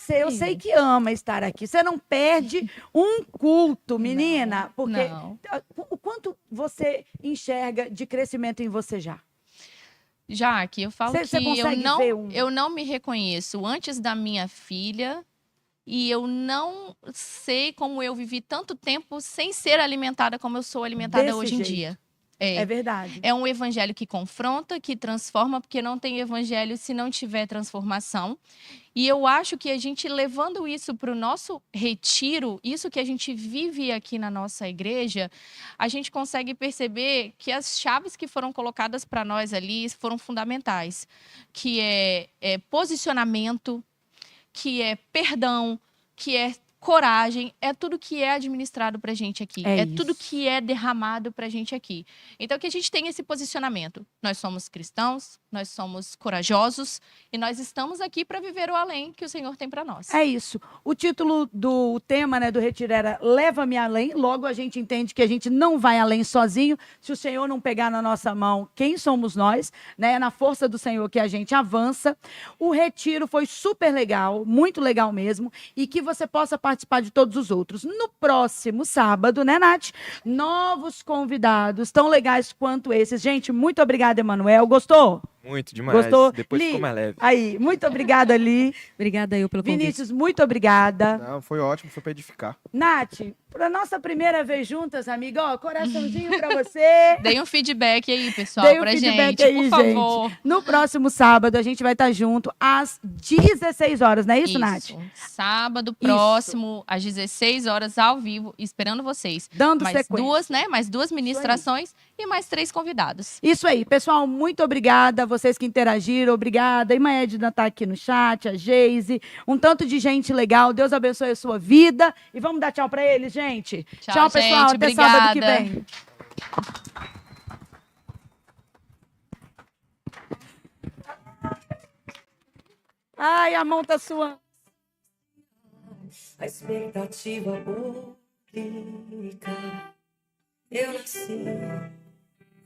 eu sei que ama estar aqui. Você não perde um culto, menina. Porque não. o quanto você enxerga de crescimento em você já? Jaque, eu falo Você que consegue ver um... eu não me reconheço antes da minha filha e eu não sei como eu vivi tanto tempo sem ser alimentada como eu sou alimentada Desse hoje em jeito. dia. É verdade. É um evangelho que confronta, que transforma, porque não tem evangelho se não tiver transformação. E eu acho que a gente, levando isso para o nosso retiro, isso que a gente vive aqui na nossa igreja, a gente consegue perceber que as chaves que foram colocadas para nós ali foram fundamentais, que é posicionamento, que é perdão, que é coragem, é tudo que é administrado pra gente aqui. É tudo que é derramado pra gente aqui. Então, que a gente tem esse posicionamento. Nós somos cristãos, nós somos corajosos e nós estamos aqui para viver o além que o Senhor tem para nós. É isso. O título do tema, né, do retiro era Leva-me além. Logo a gente entende que a gente não vai além sozinho. Se o Senhor não pegar na nossa mão, quem somos nós? Né? É na força do Senhor que a gente avança. O retiro foi super legal, muito legal mesmo. E que você possa participar de todos os outros. No próximo sábado, né, Nath? Novos convidados tão legais quanto esses. Gente, muito obrigada, Emanuel. Gostou? Muito, demais. Gostou? Depois Li, ficou mais leve. Aí, muito obrigada, Li. Obrigada eu pelo convite. Vinícius, muito obrigada. Não, foi ótimo, foi para edificar. Nath, para nossa primeira vez juntas, amiga, ó, coraçãozinho para você. Dei um feedback aí, pessoal, Dei um pra feedback gente, aí, por favor. gente. No próximo sábado, a gente vai estar junto às 16 horas, não é isso, Nath? Sábado próximo, às 16 horas, ao vivo, esperando vocês. Dando mais sequência. mais duas ministrações e mais 3 convidados. Isso aí, pessoal, muito obrigada, vocês que interagiram, obrigada. A Irmã Edna está aqui no chat, a Geise, um tanto de gente legal, Deus abençoe a sua vida. E vamos dar tchau para eles, gente. Tchau, pessoal, gente, até sábado que obrigada. vem. Ai, a mão tá suando. A expectativa pública.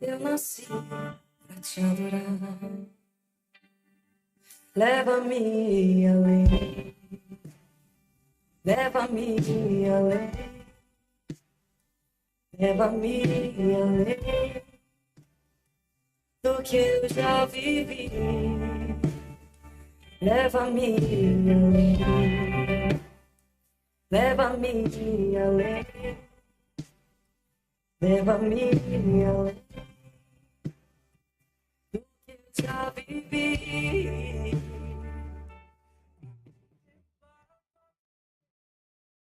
Eu nasci pra te adorar. Leva-me além, leva-me além, leva-me além do que eu já vivi. Leva-me além, leva-me além, leva-me além já vivi.